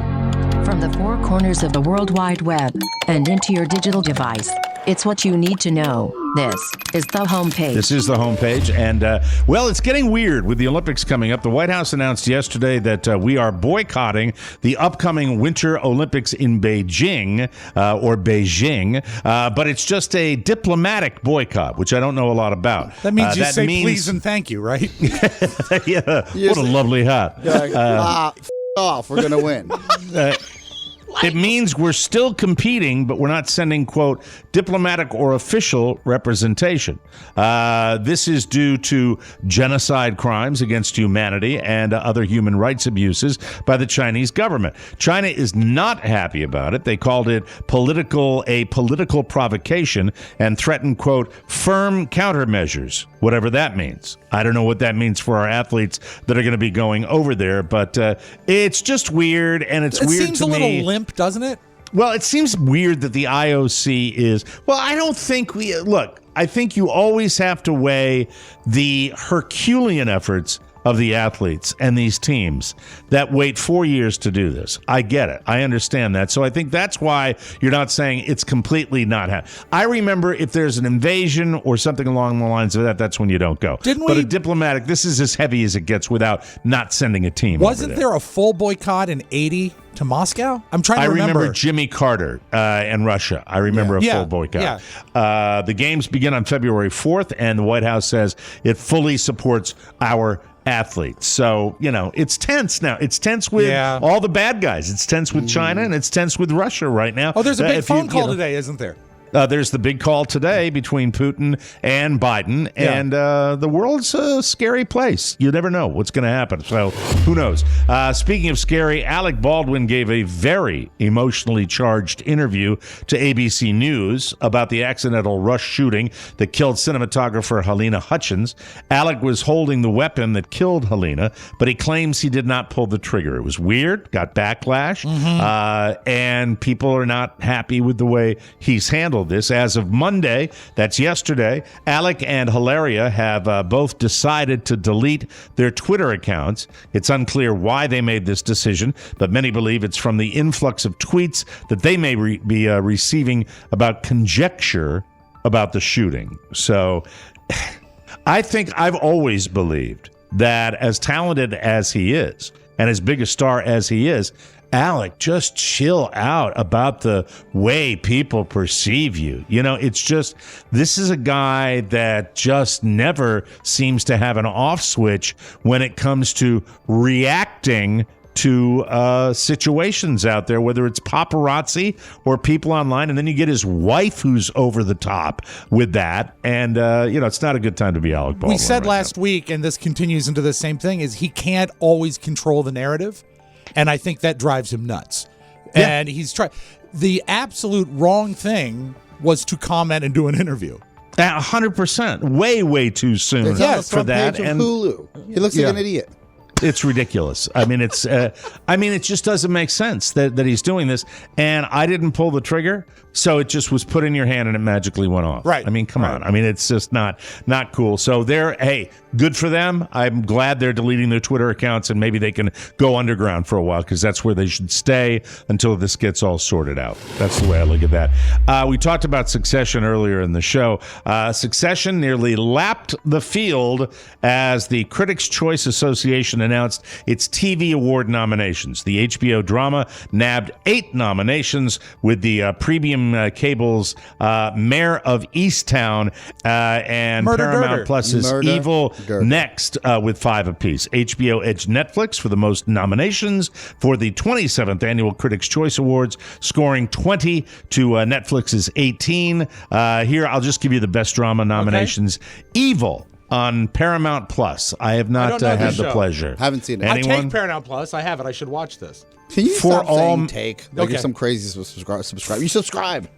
From the four corners of the World Wide Web and into your digital device, it's what you need to know. This is the homepage. This is the homepage. And, well, it's getting weird with the Olympics coming up. The White House announced yesterday that we are boycotting the upcoming Winter Olympics in Beijing, but it's just a diplomatic boycott, which I don't know a lot lot about. That means you say please and thank you, right? Yeah. What a lovely hat. Like, off. We're going to win. It means we're still competing, but we're not sending, quote, diplomatic or official representation. This is due to genocide crimes against humanity and other human rights abuses by the Chinese government. China is not happy about it. They called it a political provocation and threatened, quote, firm countermeasures, whatever that means. I don't know what that means for our athletes that are going to be going over there, but it's just weird, and it seems a little limp, doesn't it? Well, it seems weird that the IOC is... Well, I don't think Look, I think you always have to weigh the Herculean efforts of the athletes and these teams that wait 4 years to do this. I get it. I understand that. So I think that's why you're not saying it's completely not happening. I remember if there's an invasion or something along the lines of that, that's when you don't go. But a diplomatic, this is as heavy as it gets without not sending a team. Wasn't there a full boycott in 80 to Moscow? I'm trying to remember. I remember Jimmy Carter and Russia. I remember a full boycott. Yeah. The games begin on February 4th, and the White House says it fully supports our athletes. So, it's tense now. It's tense with all the bad guys. It's tense with China, and it's tense with Russia right now. Oh, there's a big phone call today, isn't there? There's the big call today between Putin and Biden, and the world's a scary place. You never know what's going to happen, so who knows? Speaking of scary, Alec Baldwin gave a very emotionally charged interview to ABC News about the accidental rush shooting that killed cinematographer Helena Hutchins. Alec was holding the weapon that killed Helena, but he claims he did not pull the trigger. It was weird, got backlash, and people are not happy with the way he's handled this. As of Monday, that's yesterday, Alec and Hilaria have both decided to delete their Twitter accounts. It's unclear why they made this decision, but many believe it's from the influx of tweets that they may be receiving about conjecture about the shooting. So I think I've always believed that as talented as he is and as big a star as he is, Alec, just chill out about the way people perceive you. It's just, this is a guy that just never seems to have an off switch when it comes to reacting to situations out there, whether it's paparazzi or people online. And then you get his wife who's over the top with that. And, it's not a good time to be Alec Baldwin. We said last week, and this continues into the same thing, is he can't always control the narrative. And I think that drives him nuts. Yeah. And he's trying. The absolute wrong thing was to comment and do an interview. 100%. Way too soon for that. And Hulu. He looks like an idiot. It's ridiculous. I mean, it just doesn't make sense that he's doing this. And I didn't pull the trigger. So it just was put in your hand and it magically went off. Right. I mean, come on. I mean, it's just not cool. So hey, good for them. I'm glad they're deleting their Twitter accounts, and maybe they can go underground for a while, because that's where they should stay until this gets all sorted out. That's the way I look at that. We talked about Succession earlier in the show. Succession nearly lapped the field as the Critics' Choice Association announced its TV award nominations. The HBO drama nabbed 8 nominations, with the premium cable's Mayor of Easttown and Paramount Plus's Evil next with 5 apiece. HBO edged Netflix for the most nominations for the 27th Annual Critics' Choice Awards, scoring 20 to Netflix's 18. Here, I'll just give you the best drama nominations. Okay. Evil on Paramount Plus. I have not had the pleasure. Haven't seen it. Anyone? I take Paramount Plus. I have it. I should watch this. Can you For stop saying all take? Like you're some crazy subscribe. You subscribe.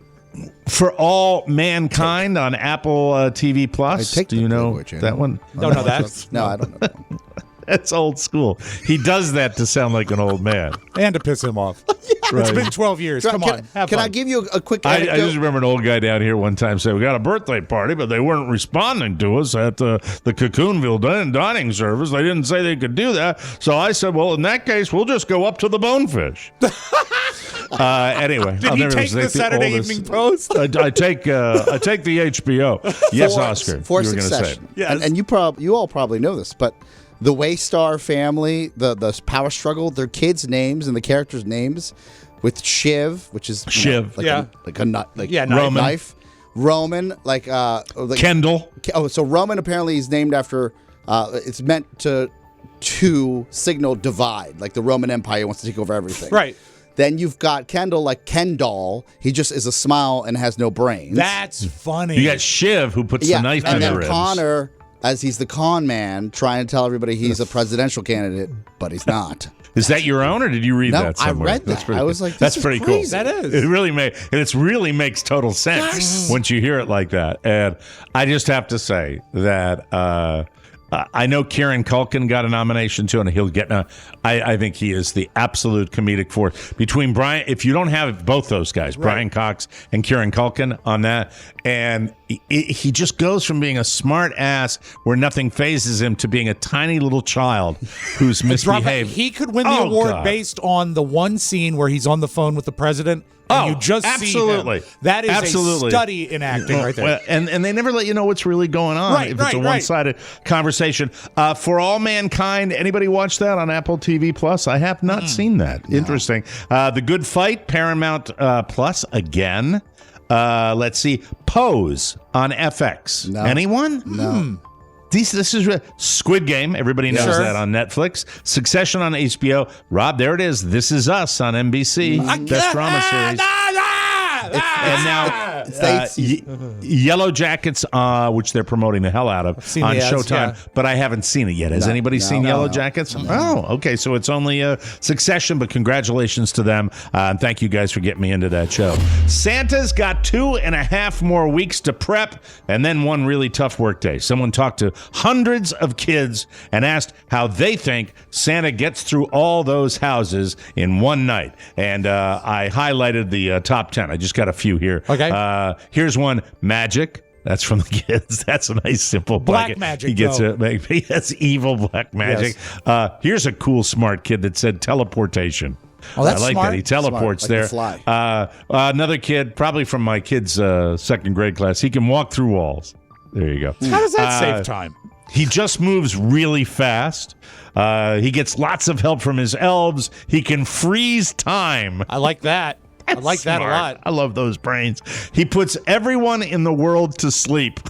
For All Mankind on Apple TV Plus. Do you know that one? No, that's no, I don't know that one. That's old school. He does that to sound like an old man. And to piss him off. Right. It's been 12 years. Come on. Can I give you a quick anecdote? I just remember an old guy down here one time said, we got a birthday party, but they weren't responding to us at the Cocoonville dining service. They didn't say they could do that. So I said, well, in that case, we'll just go up to the Bonefish. Anyway. Did he take the Saturday Evening Post? I take the HBO. Yes, Oscar. For you were going to say. Yes. And you all probably know this, but the Waystar family, the power struggle, their kids' names and the characters' names, with Shiv, which is Shiv, like a Roman. knife. Roman, like Kendall. Oh, so Roman apparently is named after. It's meant to signal divide, like the Roman Empire wants to take over everything. Right. Then you've got Kendall, like Kendall. He just is a smile and has no brains. That's funny. You got Shiv, who puts the knife in and the then ribs. Connor, as he's the con man, trying to tell everybody he's a presidential candidate, but he's not. Is that your own, or did you read that somewhere? I read that. I was like, that's pretty crazy. cool. That is. It really makes total sense once you hear it like that. And I just have to say that I know Kieran Culkin got a nomination too, and he'll get I think he is the absolute comedic force. Between Brian, if you don't have both those guys, right, Brian Cox and Kieran Culkin on that, and he just goes from being a smart ass where nothing phases him to being a tiny little child who's misbehaved. He could win the award based on the one scene where he's on the phone with the president. And you just absolutely. See him. That is a study in acting right there. Well, and they never let you know what's really going on if it's a one-sided conversation. For All Mankind, anybody watch that on Apple TV Plus? I have not seen that. No. Interesting. The Good Fight, Paramount Plus again. Let's see. Pose on FX. No. Anyone? No. This is Squid Game. Everybody knows that on Netflix. Succession on HBO. Rob, there it is. This Is Us on NBC. Best drama series. And now Yellow Jackets, which they're promoting the hell out of on Showtime, but I haven't seen it yet. Has anybody seen Yellow Jackets? Oh, okay. So it's only Succession, but congratulations to them. And thank you guys for getting me into that show. Santa's got 2.5 more weeks to prep and then one really tough workday. Someone talked to hundreds of kids and asked how they think Santa gets through all those houses in one night. And I highlighted the top 10. I just got a few here. Okay. Here's one. Magic. That's from the kids. That's a nice, simple black magic. He gets it. That's evil black magic. Yes. Here's a cool, smart kid that said teleportation. Oh, that's I like smart. that. He teleports smart. there. Like fly. Another kid, probably from my kid's second grade class, he can walk through walls. There you go. How does that save time? He just moves really fast. He gets lots of help from his elves. He can freeze time. I like that. I like that a lot. I love those brains. He puts everyone in the world to sleep.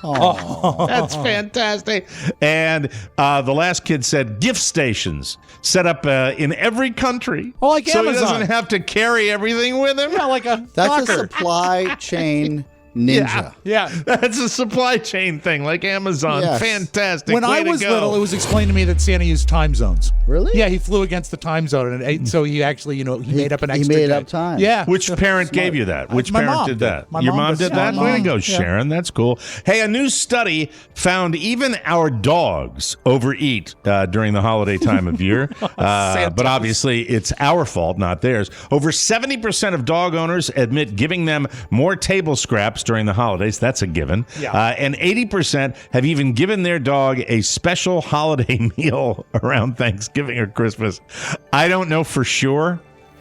Oh, that's fantastic. And the last kid said gift stations set up in every country. Oh, like so Amazon. He doesn't have to carry everything with him. Yeah, like a That's locker. a supply chain Ninja. Yeah. That's a supply chain thing, like Amazon. Yes. Fantastic. When I Way to was go. little, it was explained to me that Santa used time zones. Really? Yeah, he flew against the time zone, and so he actually, he made up an extra He made day. up time. Yeah. Which parent gave you that? Which My parent mom did that? My Your mom mom does. did that? Yeah, Way to mom. go, Yeah. Sharon. That's cool. Hey, a new study found even our dogs overeat during the holiday time of year. But obviously, it's our fault, not theirs. Over 70% of dog owners admit giving them more table scraps during the holidays. That's a given. Yeah. And 80% have even given their dog a special holiday meal around Thanksgiving or Christmas. I don't know for sure,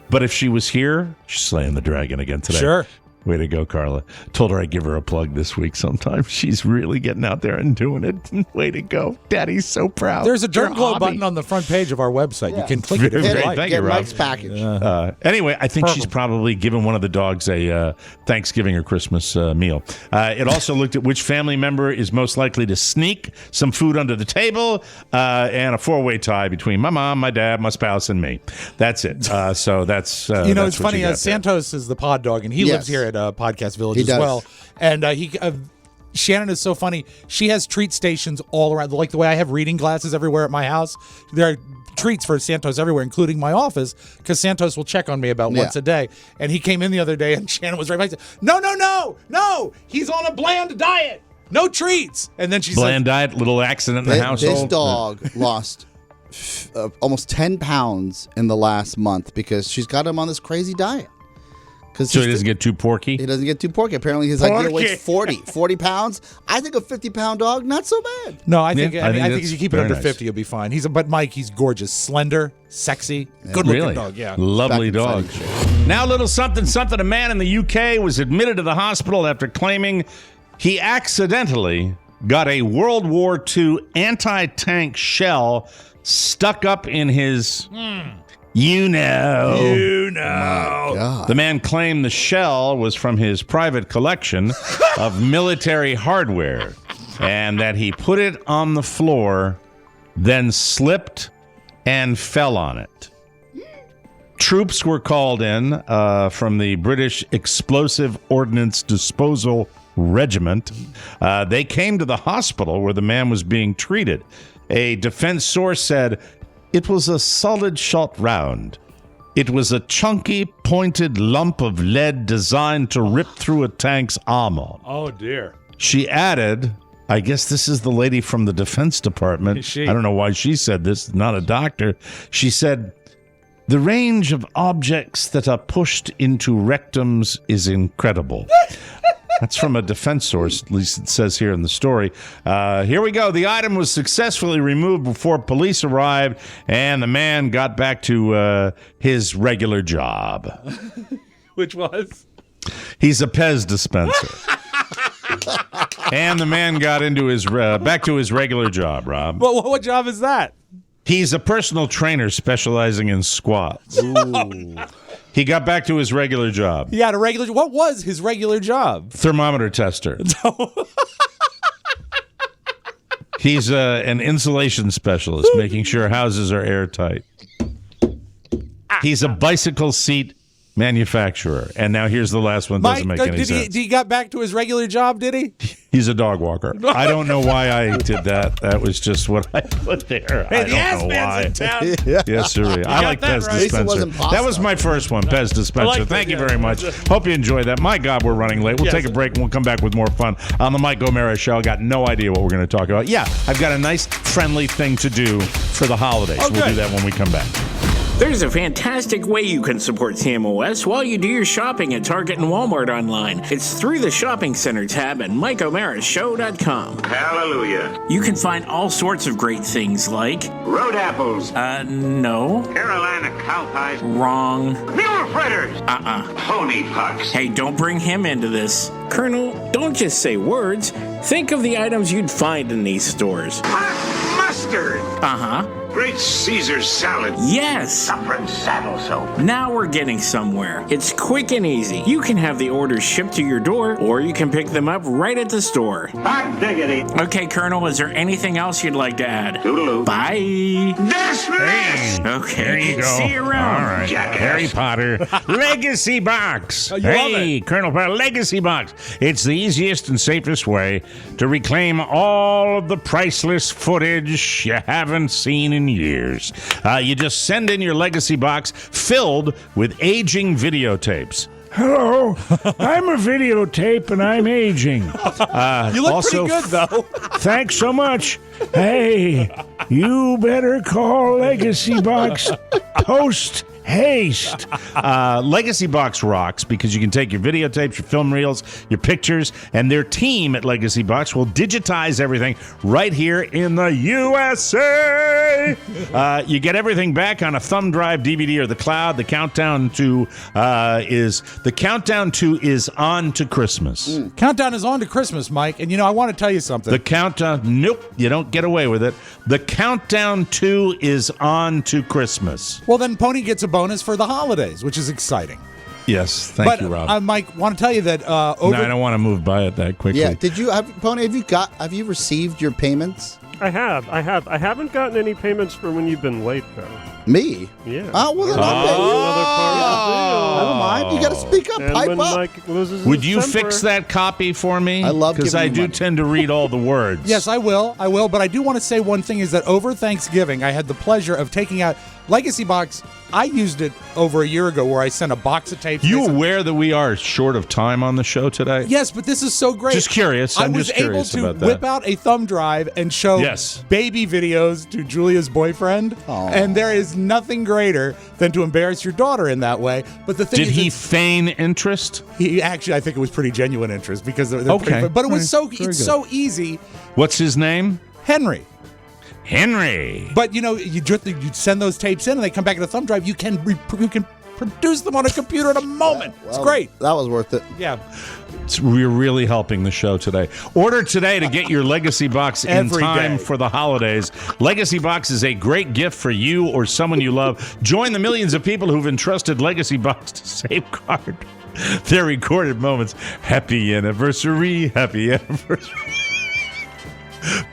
but if she was here, she's slaying the dragon again today. Sure. Way to go, Carla. Told her I'd give her a plug this week sometime. She's really getting out there and doing it. Way to go. Daddy's so proud. There's a Your Dirt Glow hobby. button on the front page of our website. You can click it if Very you great. like. Thank you, Get Rob. Mike's package. Anyway, I think she's probably given one of the dogs a Thanksgiving or Christmas meal. It also looked at which family member is most likely to sneak some food under the table, and a four-way tie between my mom, my dad, my spouse, and me. That's it. So that's it's that's what funny. you got there. Santos is the pod dog, and he lives here at Podcast Village He as does. well. And Shannon is so funny. She has treat stations all around, like the way I have reading glasses everywhere at my house. There are treats for Santos everywhere, including my office, because Santos will check on me about once a day. And he came in the other day, and Shannon was right by. No, he's on a bland diet. No treats. And then she's Bland diet, little accident in the household. This dog lost almost 10 pounds in the last month because she's got him on this crazy diet. So he doesn't get too porky? He doesn't get too porky. Apparently his idea weighs 40 pounds. I think a 50-pound dog, not so bad. No, I think Yeah, I think if that's you keep it very under nice. 50, you'll be fine. But Mike, he's gorgeous, slender, sexy, good-looking Really? dog. Yeah, Lovely Back in dog. fighting Now, a little something. A man in the UK was admitted to the hospital after claiming he accidentally got a World War II anti-tank shell stuck up in his... You know. God. The man claimed the shell was from his private collection of military hardware and that he put it on the floor, then slipped and fell on it. Troops were called in from the British Explosive Ordnance Disposal Regiment. They came to the hospital where the man was being treated. A defense source said, "It was a solid shot round. It was a chunky, pointed lump of lead designed to rip through a tank's armor." Oh, dear. She added, I guess this is the lady from the Defense Department. Is she? I don't know why she said this, not a doctor. She said, "The range of objects that are pushed into rectums is incredible." That's from a defense source, at least it says here in the story. Here we go. The item was successfully removed before police arrived, and the man got back to his regular job. Which was? He's a Pez dispenser. And the man got into his back to his regular job, Rob. Well, what job is that? He's a personal trainer specializing in squats. He got back to his regular job. He had a regular. What was his regular job? Thermometer tester. He's an insulation specialist, making sure houses are airtight. He's a bicycle seat manufacturer. And now here's the last one. Doesn't make any sense. He got back to his regular job, did he? He's a dog walker. I don't know why I did that. That was just what I put there. Hey, I the don't ass know man's why. in town. Yes, sir. I like that Pez right. At least it dispenser. wasn't pasta. That was my first one, Pez dispenser. like Thank that, you yeah. very much. Hope you enjoyed that. My God, we're running late. We'll take a break and we'll come back with more fun on the Mike O'Mara Show. I got no idea what we're going to talk about. Yeah, I've got a nice, friendly thing to do for the holidays. Oh, we'll good. do that when we come back. There's a fantastic way you can support CMOS while you do your shopping at Target and Walmart online. It's through the Shopping Center tab at MikeO'MaraShow.com. Hallelujah. You can find all sorts of great things like... Road apples. No. Carolina cow pies. Wrong. Mule fritters. Pony pucks. Hey, don't bring him into this. Colonel, don't just say words. Think of the items you'd find in these stores. Hot mustard. Great Caesar salad. Yes. Saffron saddle soap. Now we're getting somewhere. It's quick and easy. You can have the orders shipped to your door, or you can pick them up right at the store. Hot diggity. Okay, Colonel, is there anything else you'd like to add? Toodaloo. Bye. Dismiss! Okay. There you go. See you around. All right. Jackass. Harry Potter Legacy Box. Oh, you love Hey, Colonel Potter Legacy Box. It's the easiest and safest way to reclaim all of the priceless footage you haven't seen in years. You just send in your Legacy Box filled with aging videotapes. Hello, I'm a videotape and I'm aging. You look also, pretty good, though. Thanks so much. Hey, you better call Legacy Box post haste. Legacy Box rocks because you can take your videotapes, your film reels, your pictures, and their team at Legacy Box will digitize everything right here in the USA. You get everything back on a thumb drive, DVD, or the cloud. The countdown to is on to Christmas. Countdown is on to Christmas, Mike. And, I want to tell you something. The countdown, nope, you don't get away with it. The countdown to is on to Christmas. Well, then Pony gets a bonus for the holidays, which is exciting. Yes, thank you, Rob. Mike, want to tell you that No, I don't want to move by it that quickly. Yeah. Pony? Have you received your payments? I have. I haven't gotten any payments for when you've been late, though. Me? Yeah. Oh, well, then I'll pay you. I don't mind. You got to speak up. And Pipe when up. Mike loses Would his you temper, fix that copy for me? I love because giving I you do money. tend to read all the words. Yes, I will. But I do want to say one thing is that over Thanksgiving, I had the pleasure of taking out Legacy Box. I used it over a year ago where I sent a box of tapes. You aware that we are short of time on the show today? Yes, but this is so great. Just curious. I was able to whip out a thumb drive and show baby videos to Julia's boyfriend. Aww. And there is nothing greater than to embarrass your daughter in that way. But the thing Did is, he feign interest? He actually, I think it was pretty genuine interest because they're Okay. pretty, but it was Very it's good. so easy. What's his name? Henry. But you send those tapes in and they come back in a thumb drive. You can produce them on a computer in a moment. It's great. That was worth it. Yeah. We're really helping the show today. Order today to get your Legacy Box in Every time day. for the holidays. Legacy Box is a great gift for you or someone you love. Join the millions of people who've entrusted Legacy Box to safeguard their recorded moments. Happy anniversary. Happy anniversary.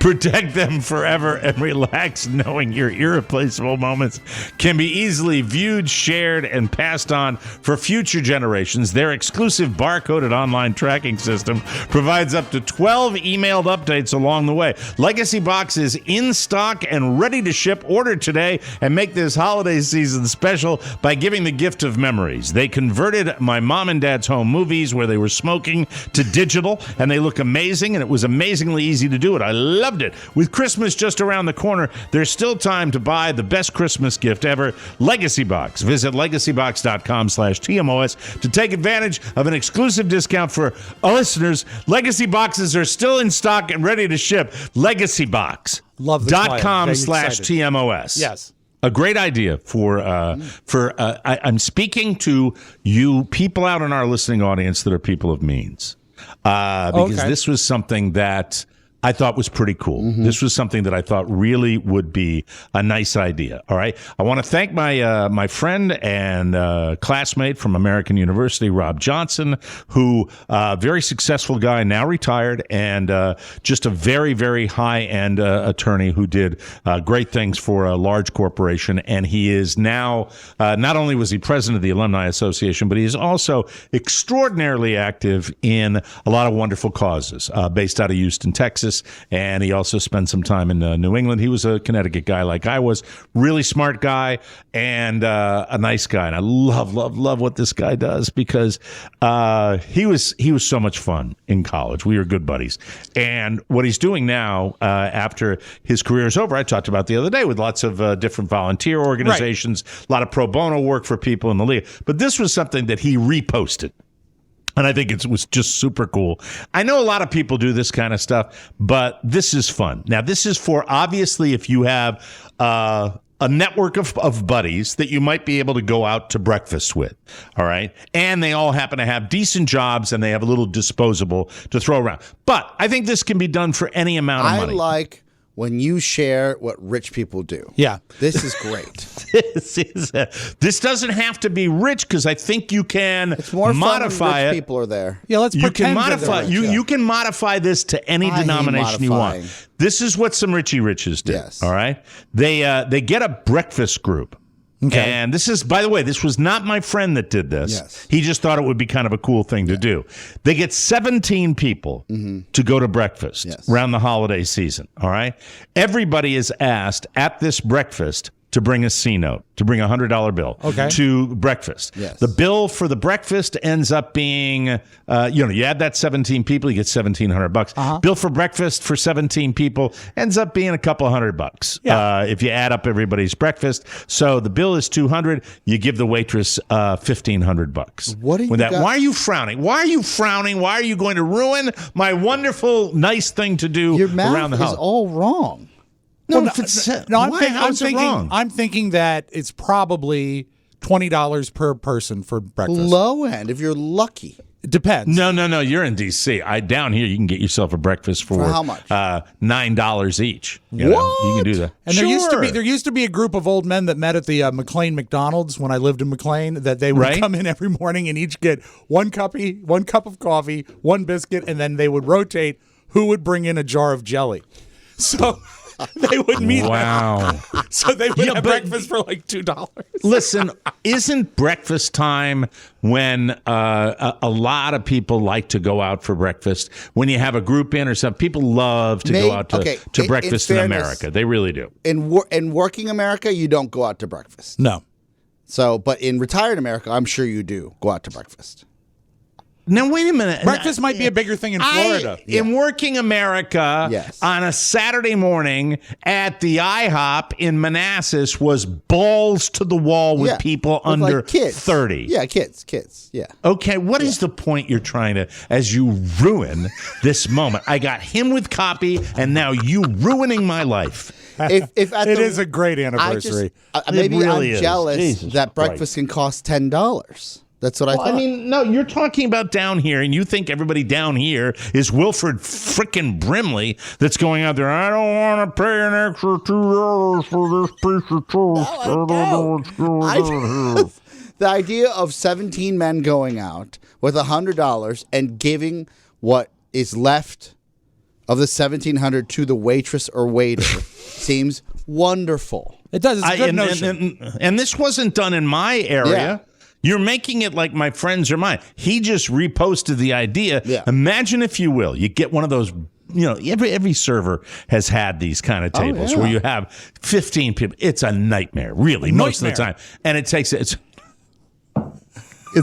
Protect them forever and relax knowing your irreplaceable moments can be easily viewed, shared, and passed on for future generations. Their exclusive barcoded online tracking system provides up to 12 emailed updates along the way. Legacy Box is in stock and ready to ship. Order today and make this holiday season special by giving the gift of memories. They converted my mom and dad's home movies where they were smoking to digital, and they look amazing, and it was amazingly easy to do it. I loved it. With Christmas just around the corner, there's still time to buy the best Christmas gift ever, Legacy Box. Visit legacybox.com/TMOS to take advantage of an exclusive discount for our listeners. Legacy Boxes are still in stock and ready to ship. LegacyBox.com/TMOS. Yes. A great idea I'm speaking to you people out in our listening audience that are people of means. Because this was something that I thought was pretty cool. Mm-hmm. This was something that I thought really would be a nice idea. All right. I want to thank my friend and classmate from American University, Rob Johnson, who very successful guy, now retired, and just a very, very high-end attorney who did great things for a large corporation. And he is now, not only was he president of the Alumni Association, but he is also extraordinarily active in a lot of wonderful causes based out of Houston, Texas. And he also spent some time in New England. He was a Connecticut guy like I was. Really smart guy and a nice guy. And I love what this guy does because he was so much fun in college. We were good buddies. And what he's doing now after his career is over, I talked about the other day with lots of different volunteer organizations, a lot of pro bono work for people in the league. But this was something that he reposted. And I think it was just super cool. I know a lot of people do this kind of stuff, but this is fun. Now, this is for obviously if you have a network of buddies that you might be able to go out to breakfast with. All right. And they all happen to have decent jobs and they have a little disposable to throw around. But I think this can be done for any amount of money. I like when you share what rich people do. Yeah. This is great. This doesn't have to be rich because I think you can It's more modify fun when rich it. people are there. Yeah, let's You pretend can that modify they're rich. you can modify this to any I hate denomination you modifying. want. This is what some Richie Riches do. Yes. All right. They get a breakfast group. Okay. And this is, by the way, this was not my friend that did this. Yes. He just thought it would be kind of a cool thing to do. They get 17 people to go to breakfast around the holiday season. All right. Everybody is asked at this breakfast to bring a C-note, to bring a $100 bill to breakfast. Yes. The bill for the breakfast ends up being, you add that 17 people, you get $1,700. Bill for breakfast for 17 people ends up being a couple $100 if you add up everybody's breakfast. So the bill is $200. You give the waitress $1,500. What do you with that? got? Why are you frowning? Why are you frowning? Why are you going to ruin my wonderful, nice thing to do Your around the math house? is all wrong. I'm thinking that it's probably $20 per person for breakfast. Low end, if you're lucky. It depends. No. You're in D.C. Down here, you can get yourself a breakfast for how much? $9 each. You know, you can do that. And there used to be a group of old men that met at the McLean McDonald's when I lived in McLean. That they would come in every morning and each get one cup of coffee, one biscuit, and then they would rotate who would bring in a jar of jelly. So they would meet. Wow. So they would have breakfast for like $2. Listen, isn't breakfast time when a lot of people like to go out for breakfast? When you have a group in or something, people love to go out to breakfast in America. They really do. In working America, you don't go out to breakfast. No. So, but in retired America, I'm sure you do go out to breakfast. Now, wait a minute. Breakfast might be a bigger thing in Florida. In working America, on a Saturday morning at the IHOP in Manassas was balls to the wall with people under like kids. 30. Yeah, kids. Yeah. Okay, what is the point you're trying to, as you ruin this moment? I got him with copy, and now you ruining my life. It is a great anniversary. Maybe really I'm jealous Jesus that breakfast can cost $10. That's what I thought. I mean, no, you're talking about down here, and you think everybody down here is Wilford frickin' Brimley that's going out there, I don't want to pay an extra $2 for this piece of toast. I don't know what's going on here. The idea of 17 men going out with $100 and giving what is left of the $1,700 to the waitress or waiter seems wonderful. It does. It's a good notion. And this wasn't done in my area. Yeah. You're making it like my friends are mine. He just reposted the idea. Yeah. Imagine, if you will, you get one of those, every server has had these kind of tables where you have 15 people. It's a nightmare, really, most of the time. And it's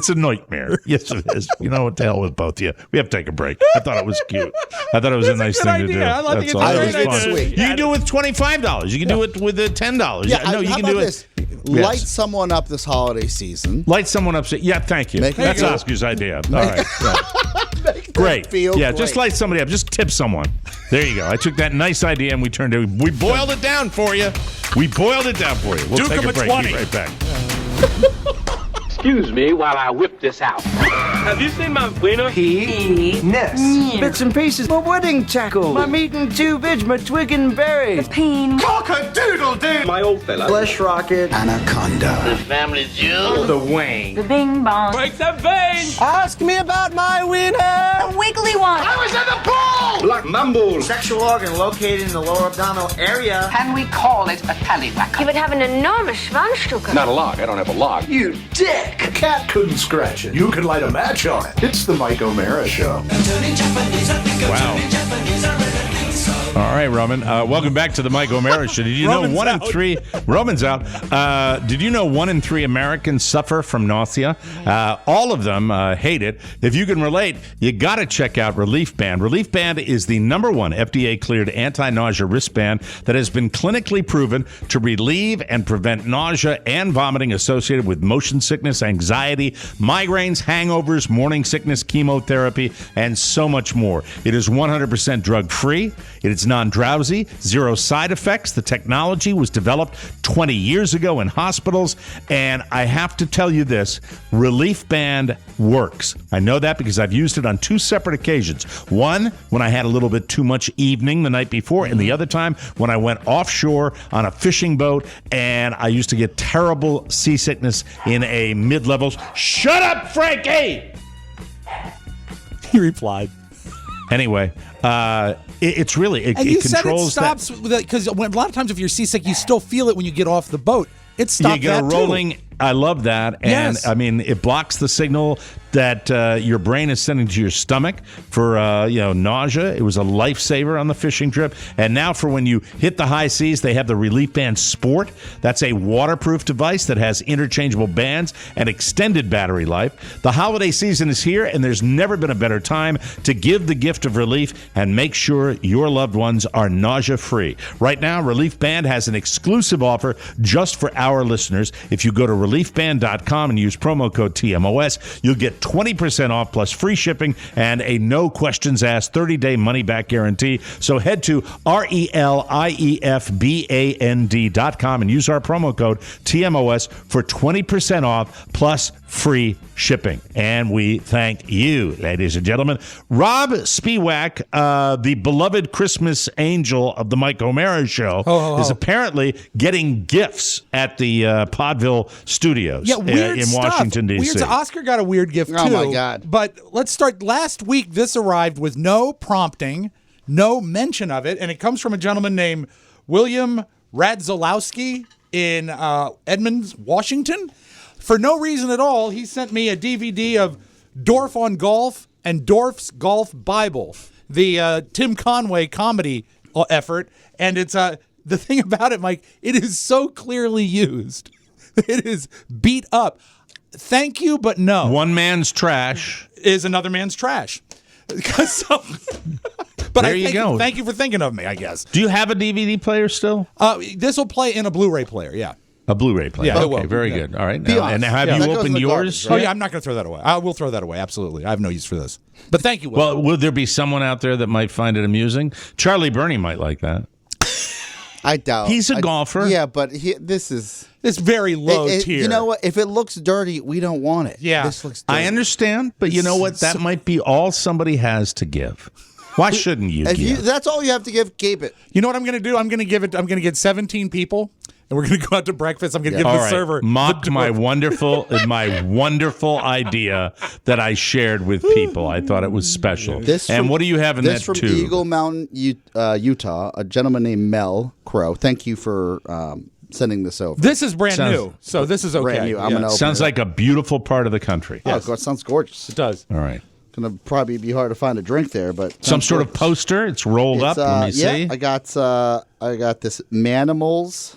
a nightmare. Yes, it is. You know what, the hell with both of you. We have to take a break. I thought it was cute. I thought it was a nice thing to do. That's all. It was sweet. You can do it with $25. You can do it with $10. Yeah, you how can about do this? it. Light someone up this holiday season. Light someone up. Yeah, thank you. That's Oscar's idea. All right. Great. Feel yeah, great. just light somebody up. Just tip someone. There you go. I took that nice idea and we boiled it down for you. We'll take a break. Be right back. Excuse me while I whip this out. Have you seen my wiener? Penis. Bits and pieces. My wedding tackle. My meat and tubage. My twig and berry. The pain. Cock-a-doodle-doo! My old fella. Flesh rocket. Anaconda. The family jewel. The wang. The bing bong. Break that vein! Ask me about my wiener. The wiggly one. I was in the pool! Black mumbles. Sexual organ located in the lower abdominal area. Can we call it a tallywhacker? You would have an enormous Schwanzstücke. Not a log. I don't have a log. You dick. A cat couldn't scratch it. You could light a match on it. It's the Mike O'Mara Show. Wow. All right, Roman. Welcome back to the Mike O'Mara Show. Did you know Roman's out. Did you know 1 in 3 Americans suffer from nausea? All of them hate it. If you can relate, you got to check out Relief Band. Relief Band is the #1 FDA-cleared anti-nausea wristband that has been clinically proven to relieve and prevent nausea and vomiting associated with motion sickness, anxiety, migraines, hangovers, morning sickness, chemotherapy, and so much more. It is 100% drug-free. It is non-drowsy, zero side effects. The technology was developed 20 years ago in hospitals, and I have to tell you this, Relief Band works. I know that because I've used it on 2 separate occasions. One, when I had a little bit too much evening the night before, and the other time when I went offshore on a fishing boat, and I used to get terrible seasickness in a mid-level. Shut up, Frankie! He replied. Anyway, it's really, it controls said it stops, because a lot of times if you're seasick, you still feel it when you get off the boat. It stopped you get that a rolling. too. I love that. And Yes. I mean, it blocks the signal that your brain is sending to your stomach for nausea. It was a lifesaver on the fishing trip. And now for when you hit the high seas, they have the Relief Band Sport. That's a waterproof device that has interchangeable bands and extended battery life. The holiday season is here, and there's never been a better time to give the gift of relief and make sure your loved ones are nausea-free. Right now, Relief Band has an exclusive offer just for our listeners. If you go to reliefband.com and use promo code TMOS, you'll get 20% off plus free shipping and a no questions asked 30-day money-back guarantee. So head to RELIEFBAND.com and use our promo code TMOS for 20% off plus free shipping. And we thank you, ladies and gentlemen. Rob Spiewak, the beloved Christmas angel of the Mike O'Mara Show, is apparently getting gifts at the Podville Studios in Washington, D.C. Weird. Oscar got a weird gift, too. Oh, my God. But let's start. Last week, this arrived with no prompting, no mention of it, and it comes from a gentleman named William Radzolowski in Edmonds, Washington. For no reason at all, he sent me a DVD of Dorf on Golf and Dorf's Golf Bible, the Tim Conway comedy effort. And it's the thing about it, Mike, it is so clearly used. It is beat up. Thank you, but no. One man's trash is another man's trash. So, but there you go. Thank you for thinking of me, I guess. Do you have a DVD player still? This will play in a Blu-ray player, yeah. A Blu-ray player. Yeah, okay, very good. All right. Now, and have you opened yours? Oh, yeah, I'm not going to throw that away. I will throw that away, absolutely. I have no use for this. But thank you, Will. Well, would there be someone out there that might find it amusing? Charlie Burney might like that. I doubt. He's a golfer. Yeah, but this is... It's very low tier. You know what? If it looks dirty, we don't want it. Yeah. This looks dirty. I understand, but you know what? That might be all somebody has to give. Why shouldn't you give? That's all you have to give, keep it. You know what I'm going to do? I'm going to get 17 people, and we're going to go out to breakfast. I'm going to give the server mock my wonderful idea that I shared with people. I thought it was special. What do you have in that tube? This from Eagle Mountain, Utah, a gentleman named Mel Crow. Thank you for sending this over. This is brand new, so this is okay. Brand new. I'm gonna sounds like a beautiful part of the country. Oh, God, it sounds gorgeous. It does. All right. Gonna probably be hard to find a drink there, but some sort of poster. It's rolled up. Let me see. I got this Manimals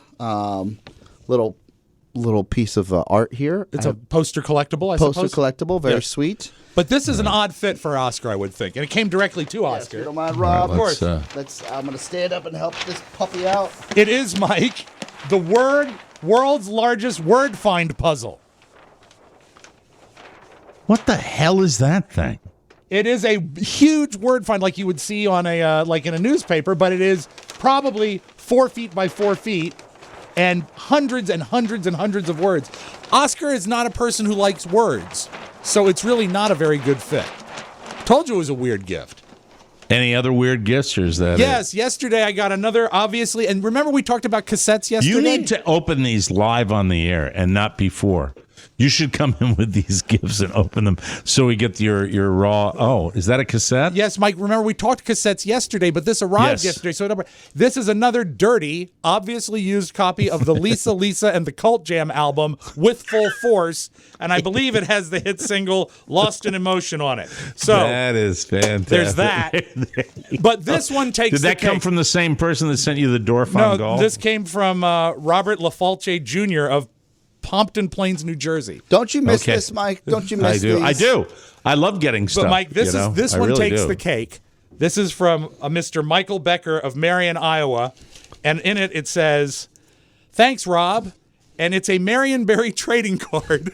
little piece of art here. It's a poster collectible. I suppose. Poster collectible, very sweet. But this is an odd fit for Oscar, I would think, and it came directly to Oscar. If you don't mind, Rob. Of course. I'm gonna stand up and help this puppy out. It is, Mike, the world's largest word find puzzle. What the hell is that thing? It is a huge word find like you would see on a like in a newspaper, but it is probably 4 feet by 4 feet and hundreds and hundreds and hundreds of words. Oscar is not a person who likes words, so it's really not a very good fit. Told you it was a weird gift. Any other weird gifts, or is that Yes, yesterday I got another, obviously, and remember we talked about cassettes yesterday? You need to open these live on the air and not before. You should come in with these gifts and open them so we get your raw. Oh, is that a cassette? Yes, Mike. Remember, we talked cassettes yesterday, but this arrived yesterday. So this is another dirty, obviously used copy of the Lisa and the Cult Jam album with full force. And I believe it has the hit single Lost in Emotion on it. So that is fantastic. There's that. But this one takes Did that come from the same person that sent you the Dorf on Golf? No, this came from Robert LaFalce Jr. of Pompton Plains, New Jersey. Don't you miss this, Mike? Don't you miss these? I do. I love getting stuff. But Mike, this one takes the cake. This is from a Mr. Michael Becker of Marion, Iowa, and in it says, "Thanks, Rob," and it's a Marionberry trading card.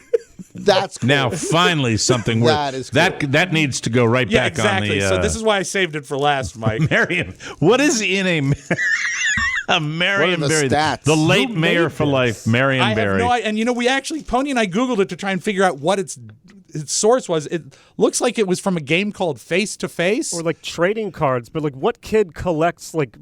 That's cool. Now, finally, something where That is cool. that needs to go right Yeah, back exactly. on the. So this is why I saved it for last, Mike. Marion, what is in a Marion What are the Barry? stats? The late Who mayor made for this? life, Marion I Barry. have no idea. And we actually, Pony and I Googled it to try and figure out what its source was. It looks like it was from a game called Face to Face. Or like trading cards, but like what kid collects like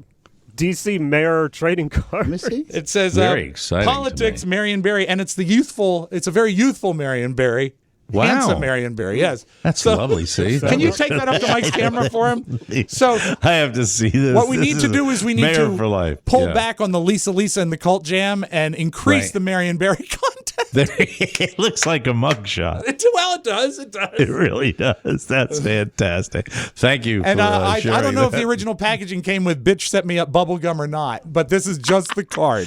DC mayor trading cards? Let me see. It says Very exciting to politics, me. Marion Barry, and it's a very youthful Marion Barry. Wow. Handsome Marion Barry, yes. That's lovely, see? Can you take that up to Mike's camera for him? So I have to see this. what we need to do is we need Mayor to for life. pull Yeah. back on the Lisa and the Cult Jam and increase Right. the Marion Barry content. It looks like a mugshot. Well, it does. It does. It really does. That's fantastic. Thank you And for I sharing don't know if that. the original packaging came with "Bitch Set Me Up" bubblegum or not, but this is just the card.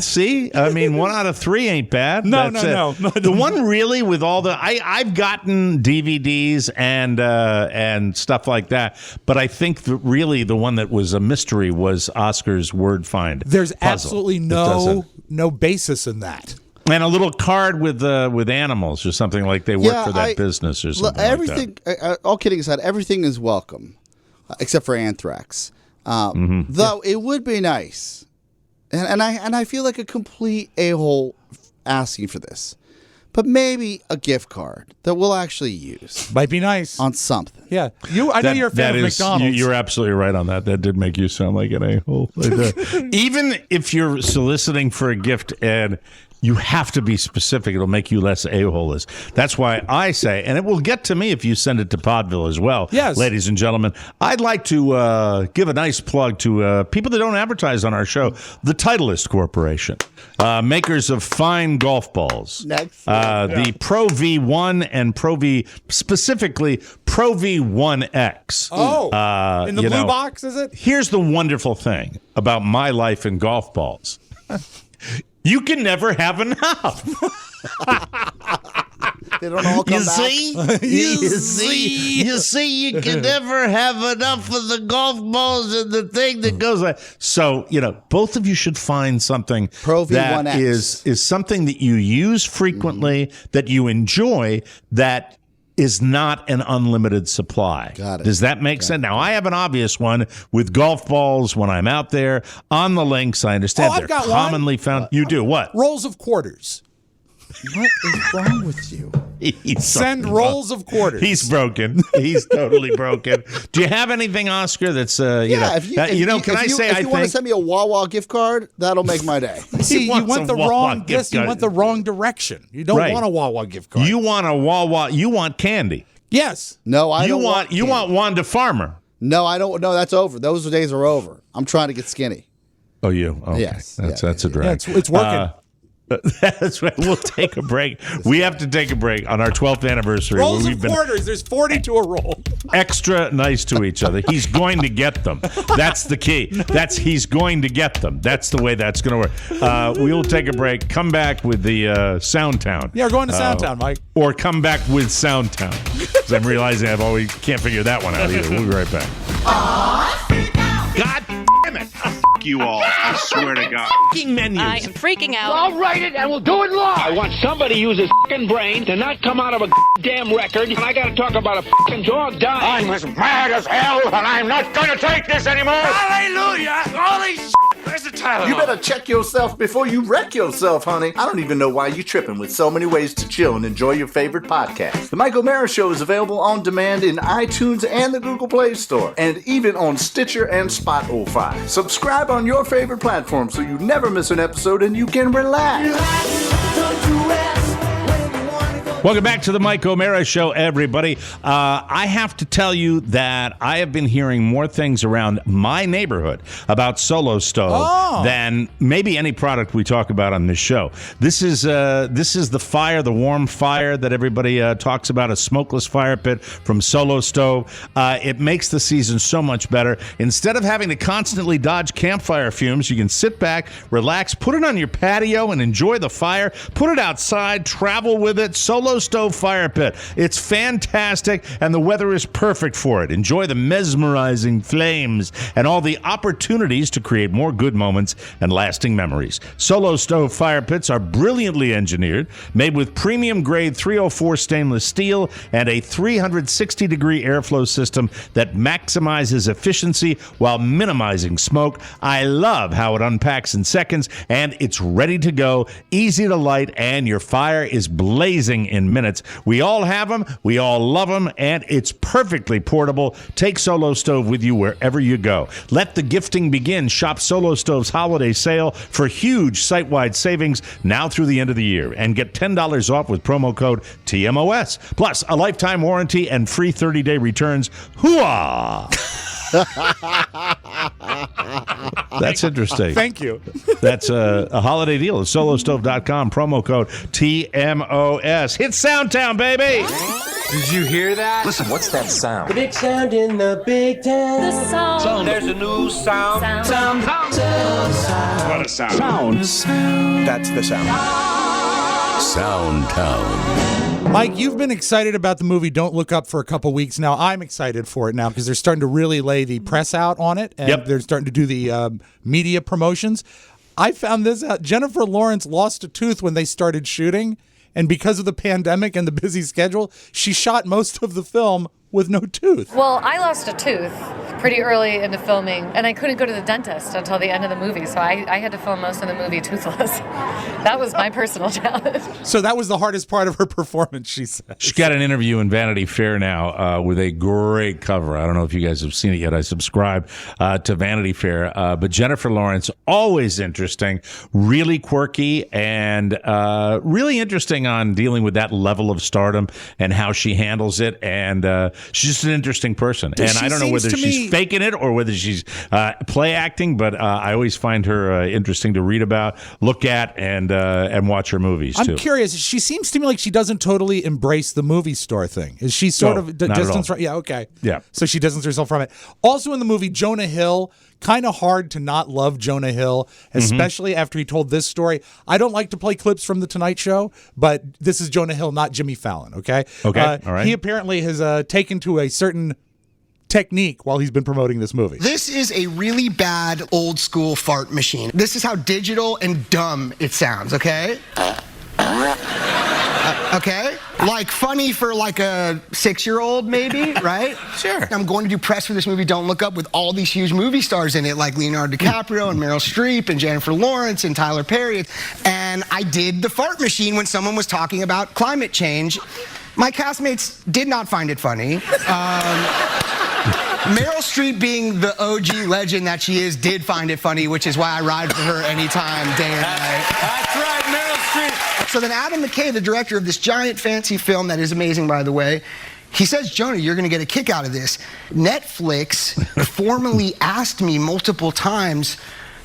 See, I mean, 1 out of 3 ain't bad. No. The one really with all the I've gotten DVDs and stuff like that, but I think really the one that was a mystery was Oscar's Word Find. There's puzzle. absolutely It doesn't- no basis in that. And a little card with animals or something, like they work for that business or something. Everything, like that. all kidding aside, everything is welcome, except for anthrax. Though it would be nice, and I feel like a complete a-hole asking for this, but maybe a gift card that we'll actually use might be nice on something. Yeah, I know you're a fan of McDonald's. You're absolutely right on that. That did make you sound like an a-hole. Even if you're soliciting for a gift and you have to be specific, it'll make you less a-hole-is. That's why I say, and it will get to me if you send it to Podville as well. Yes. Ladies and gentlemen, I'd like to give a nice plug to people that don't advertise on our show, the Titleist Corporation, makers of fine golf balls. Next. The Pro V1 and Pro V, specifically Pro V1X. Oh, in the blue box, is it? Here's the wonderful thing about my life in golf balls. You can never have enough. They don't all come You back. see? You see, you can never have enough of the golf balls and the thing that goes like. So, both of you should find something Pro that V1X. is something that you use frequently, that you enjoy, that is not an unlimited supply. Got it. Does that make sense? Now, I have an obvious one with golf balls when I'm out there on the links. I understand I've they're got commonly found. You do what? Rolls of quarters. What is wrong with you? Send rolls of quarters. He's broken. He's totally broken. Do you have anything, Oscar? That's If you want to send me a Wawa gift card, that'll make my day. See, you wants went a the Wawa wrong. gift Yes, you card. went the wrong direction. You don't Right. want a Wawa gift card. You want a Wawa? You want candy? Yes. No, I don't want. You want Wanda Farmer? No, I don't. No, that's over. Those days are over. I'm trying to get skinny. Oh, you? Okay. Yes. That's a drag. Yeah, it's working. That's right. We'll take a break. We have to take a break on our 12th anniversary. Rolls where of quarters. There's 40 to a roll. Extra nice to each other. He's going to get them. That's the key. He's going to get them. That's the way that's going to work. We will take a break. Come back with the Soundtown. Yeah, we're going to Soundtown, Mike. Or come back with Soundtown. Because I'm realizing I've always can't figure that one out either. We'll be right back. God damn it. F you all. I swear to God. Fucking menus. I am freaking out. I'll write it and we'll do it live. I want somebody to use his fucking brain to not come out of a damn record. And I gotta talk about a fucking dog dying. I'm as mad as hell, and I'm not gonna take this anymore. Hallelujah! Holy shit! Where's the Tylenol? You better check yourself before you wreck yourself, honey. I don't even know why you tripping with so many ways to chill and enjoy your favorite podcast. The Mike O'Mara Show is available on demand in iTunes and the Google Play Store, and even on Stitcher and Spotify. Subscribe on your favorite platform so you never miss an episode and you can relax. Welcome back to the Mike O'Mara Show, everybody. I have to tell you that I have been hearing more things around my neighborhood about Solo Stove than maybe any product we talk about on this show. This is the fire, the warm fire that everybody talks about, a smokeless fire pit from Solo Stove. It makes the season so much better. Instead of having to constantly dodge campfire fumes, you can sit back, relax, put it on your patio, and enjoy the fire. Put it outside, travel with it. Solo Solo Stove Fire Pit. It's fantastic, and the weather is perfect for it. Enjoy the mesmerizing flames and all the opportunities to create more good moments and lasting memories. Solo Stove Fire Pits are brilliantly engineered, made with premium-grade 304 stainless steel and a 360-degree airflow system that maximizes efficiency while minimizing smoke. I love how it unpacks in seconds, and it's ready to go, easy to light, and your fire is blazing in minutes. We all have them, we all love them, and it's perfectly portable. Take Solo Stove with you wherever you go. Let the gifting begin. Shop Solo Stove's holiday sale for huge site-wide savings now through the end of the year, and get $10 off with promo code TMOS. Plus, a lifetime warranty and free 30-day returns. Hooah! That's interesting. Thank you. That's a holiday deal at solostove.com. Promo code TMOS. Hit Soundtown, baby! Did you hear that? Listen, what's that sound? The big sound in the big town. The sound. There's a new sound. Sound. What a sound. That's the sound. Soundtown. Mike, you've been excited about the movie Don't Look Up for a couple weeks now. I'm excited for it now because they're starting to really lay the press out on it, and they're starting to do the media promotions. I found this out. Jennifer Lawrence lost a tooth when they started shooting, and because of the pandemic and the busy schedule, she shot most of the film with no tooth. Well, I lost a tooth pretty early into filming, and I couldn't go to the dentist until the end of the movie, so I had to film most of the movie toothless. That was my personal challenge. So that was the hardest part of her performance, she said. She's got an interview in Vanity Fair now with a great cover. I don't know if you guys have seen it yet. I subscribe to Vanity Fair. But Jennifer Lawrence, always interesting, really quirky, and really interesting on dealing with that level of stardom and how she handles it. And she's just an interesting person. And I don't know whether she's faking it or whether she's play acting, but I always find her interesting to read about, look at, and watch her movies, too. I'm curious. She seems to me like she doesn't totally embrace the movie star thing. Is she sort of distance? Yeah, okay. Yeah. So she distanced herself from it. Also in the movie, Jonah Hill, kind of hard to not love Jonah Hill, especially after he told this story. I don't like to play clips from The Tonight Show, but this is Jonah Hill, not Jimmy Fallon, okay? Okay, all right. He apparently has taken to a certain technique while he's been promoting this movie. This is a really bad old school fart machine. This is how digital and dumb it sounds, okay? Okay? Like funny for like a 6-year-old maybe, right? Sure. I'm going to do press for this movie Don't Look Up with all these huge movie stars in it, like Leonardo DiCaprio and Meryl Streep and Jennifer Lawrence and Tyler Perry. And I did the fart machine when someone was talking about climate change. My castmates did not find it funny. Meryl Streep, being the OG legend that she is, did find it funny, which is why I ride for her anytime, day and night. That's right, Meryl Streep. So then Adam McKay, the director of this giant fancy film that is amazing, by the way, he says, Jonah, you're going to get a kick out of this. Netflix formally asked me multiple times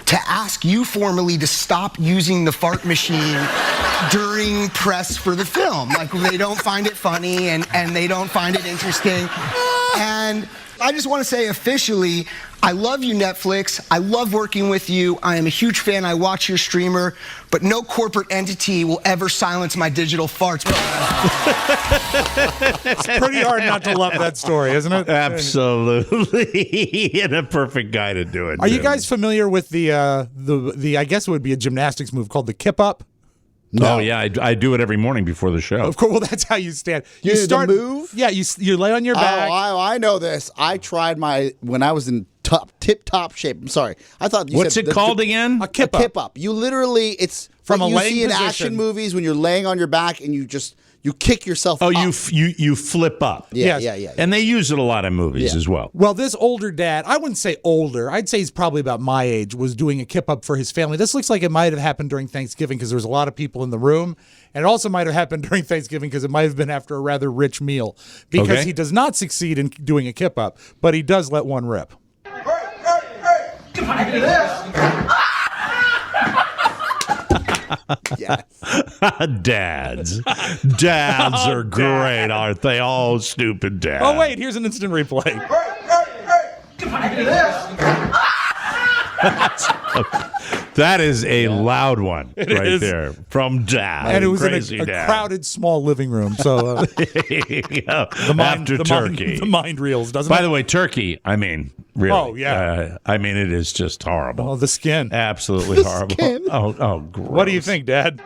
to ask you formally to stop using the fart machine during press for the film. Like, they don't find it funny and they don't find it interesting. And I just want to say officially, I love you, Netflix. I love working with you. I am a huge fan. I watch your streamer, but no corporate entity will ever silence my digital farts. It's pretty hard not to love that story, isn't it? Absolutely. And a perfect guy to do it. Are you guys familiar with the I guess it would be a gymnastics move called the kip up? No. Oh, yeah, I do it every morning before the show. Of course, well, that's how you stand. You start the move? Yeah, you lay on your back. Oh, I know this. I tried when I was in tip-top shape. I'm sorry. I thought you What's said it called again? A kip up. You literally, it's from a you laying see in position. action movies when you're laying on your back and you kick yourself up. You flip up. Yeah. And they use it a lot in movies as well. Well, this older dad, I wouldn't say older, I'd say he's probably about my age, was doing a kip up for his family. This looks like it might have happened during Thanksgiving because there was a lot of people in the room. And it also might have happened during Thanksgiving because it might have been after a rather rich meal. Because he does not succeed in doing a kip up, but he does let one rip. Come on, do this. Yes. Dads are great, aren't they? Oh, stupid dads. Oh, wait, here's an instant replay. Come on, do this. That is a loud one right is. there from Dad. And it was in Crazy a Dad. crowded, small living room. So After turkey. the mind reels, doesn't By it? the way, turkey, I mean, really. Oh, yeah. I mean, it is just horrible. Oh, the skin. Absolutely horrible. skin. Oh, gross. What do you think, Dad?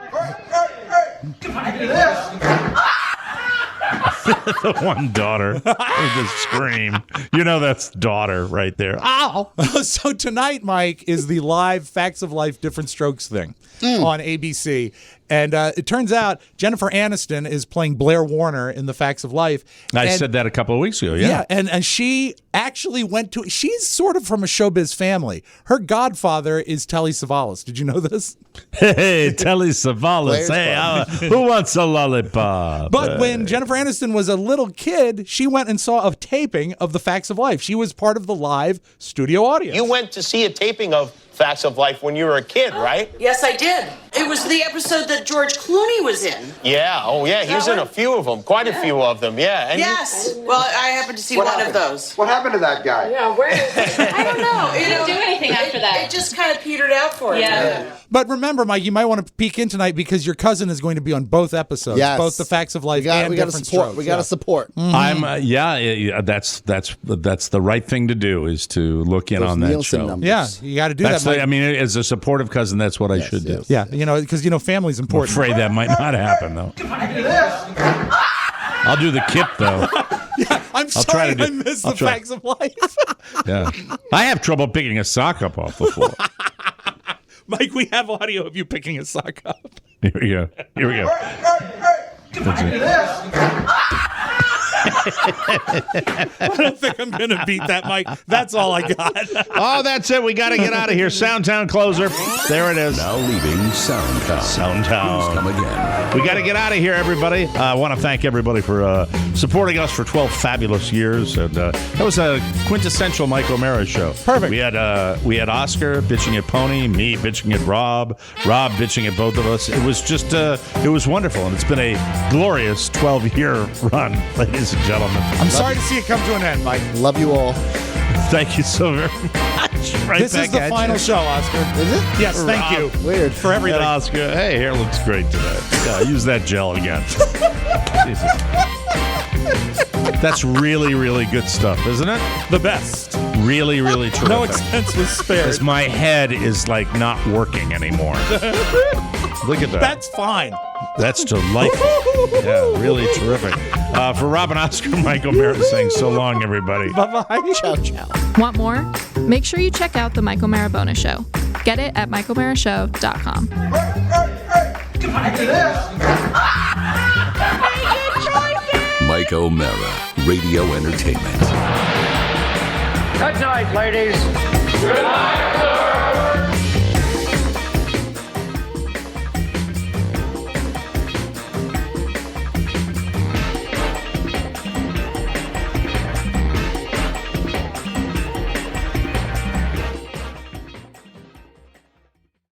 The one daughter with the scream. You know that's daughter right there. Ow! So tonight, Mike, is the live Facts of Life Different Strokes thing on ABC. And it turns out Jennifer Aniston is playing Blair Warner in the Facts of Life. I said that a couple of weeks ago, yeah. And she actually she's sort of from a showbiz family. Her godfather is Telly Savalas. Did you know this? Hey, Telly Savalas. Blair's Hey, who wants a lollipop? But when Jennifer Aniston was a little kid, she went and saw a taping of the Facts of Life. She was part of the live studio audience. You went to see a taping of Facts of Life when you were a kid, right? Yes, I did. It was the episode that George Clooney was in. Yeah, oh yeah, he was in a few of them, quite a few of them, yeah. And Yes. Well, I happened to see one of those. What happened to that guy? Yeah, where is it? I don't know. He didn't do anything after that. It just kind of petered out for him. Yeah. But remember, Mike, you might want to peek in tonight because your cousin is going to be on both episodes, Yes. both the Facts of Life we and got to Different support. Strokes. We got to support. I'm that's the right thing to do is to look in Those on that Nielsen show. numbers. Yeah, you got to do That's that. Mike. I mean, as a supportive cousin, that's what I should do. Yeah, because family's I'm important. afraid that might not happen though. I'll do the kip though. I'm I'll try sorry to do- I missed I'll the try. Facts of Life. Yeah, I have trouble picking a sock up off the floor. Mike, we have audio of you picking a sock up. Here we go. Here we go. That's it. I don't think I'm going to beat that, Mike. That's all I got. Oh, that's it. We got to get out of here. Soundtown closer. There it is. Now leaving Soundtown. Soundtown. Please come again. We got to get out of here, everybody. I want to thank everybody for supporting us for 12 fabulous years. And that was a quintessential Mike O'Mara show. Perfect. We had Oscar bitching at Pony, me bitching at Rob bitching at both of us. It was just, it was wonderful. And it's been a glorious 12-year run, ladies and gentlemen. I'm sorry to see it come to an end, Mike. Love you all. Thank you so very much. Right This is back the at final you. show, Oscar. Is it? Yes, thank you. Weird. For everything. And Oscar, hey, hair looks great today. Yeah, use that gel again. Jesus. That's really, really good stuff, isn't it? The best. Really, really terrific. No expense was spared. Because my head is like not working anymore. Look at that. That's fine. That's delightful. Yeah, really terrific. For Rob and Oscar, Mike O'Mara saying so long, everybody. Bye-bye. Ciao, ciao. Want more? Make sure you check out the Mike O'Mara Bonus Show. Get it at MikeO'MaraShow.com. Mike O'Mara, Radio Entertainment. Good night, ladies. Good night.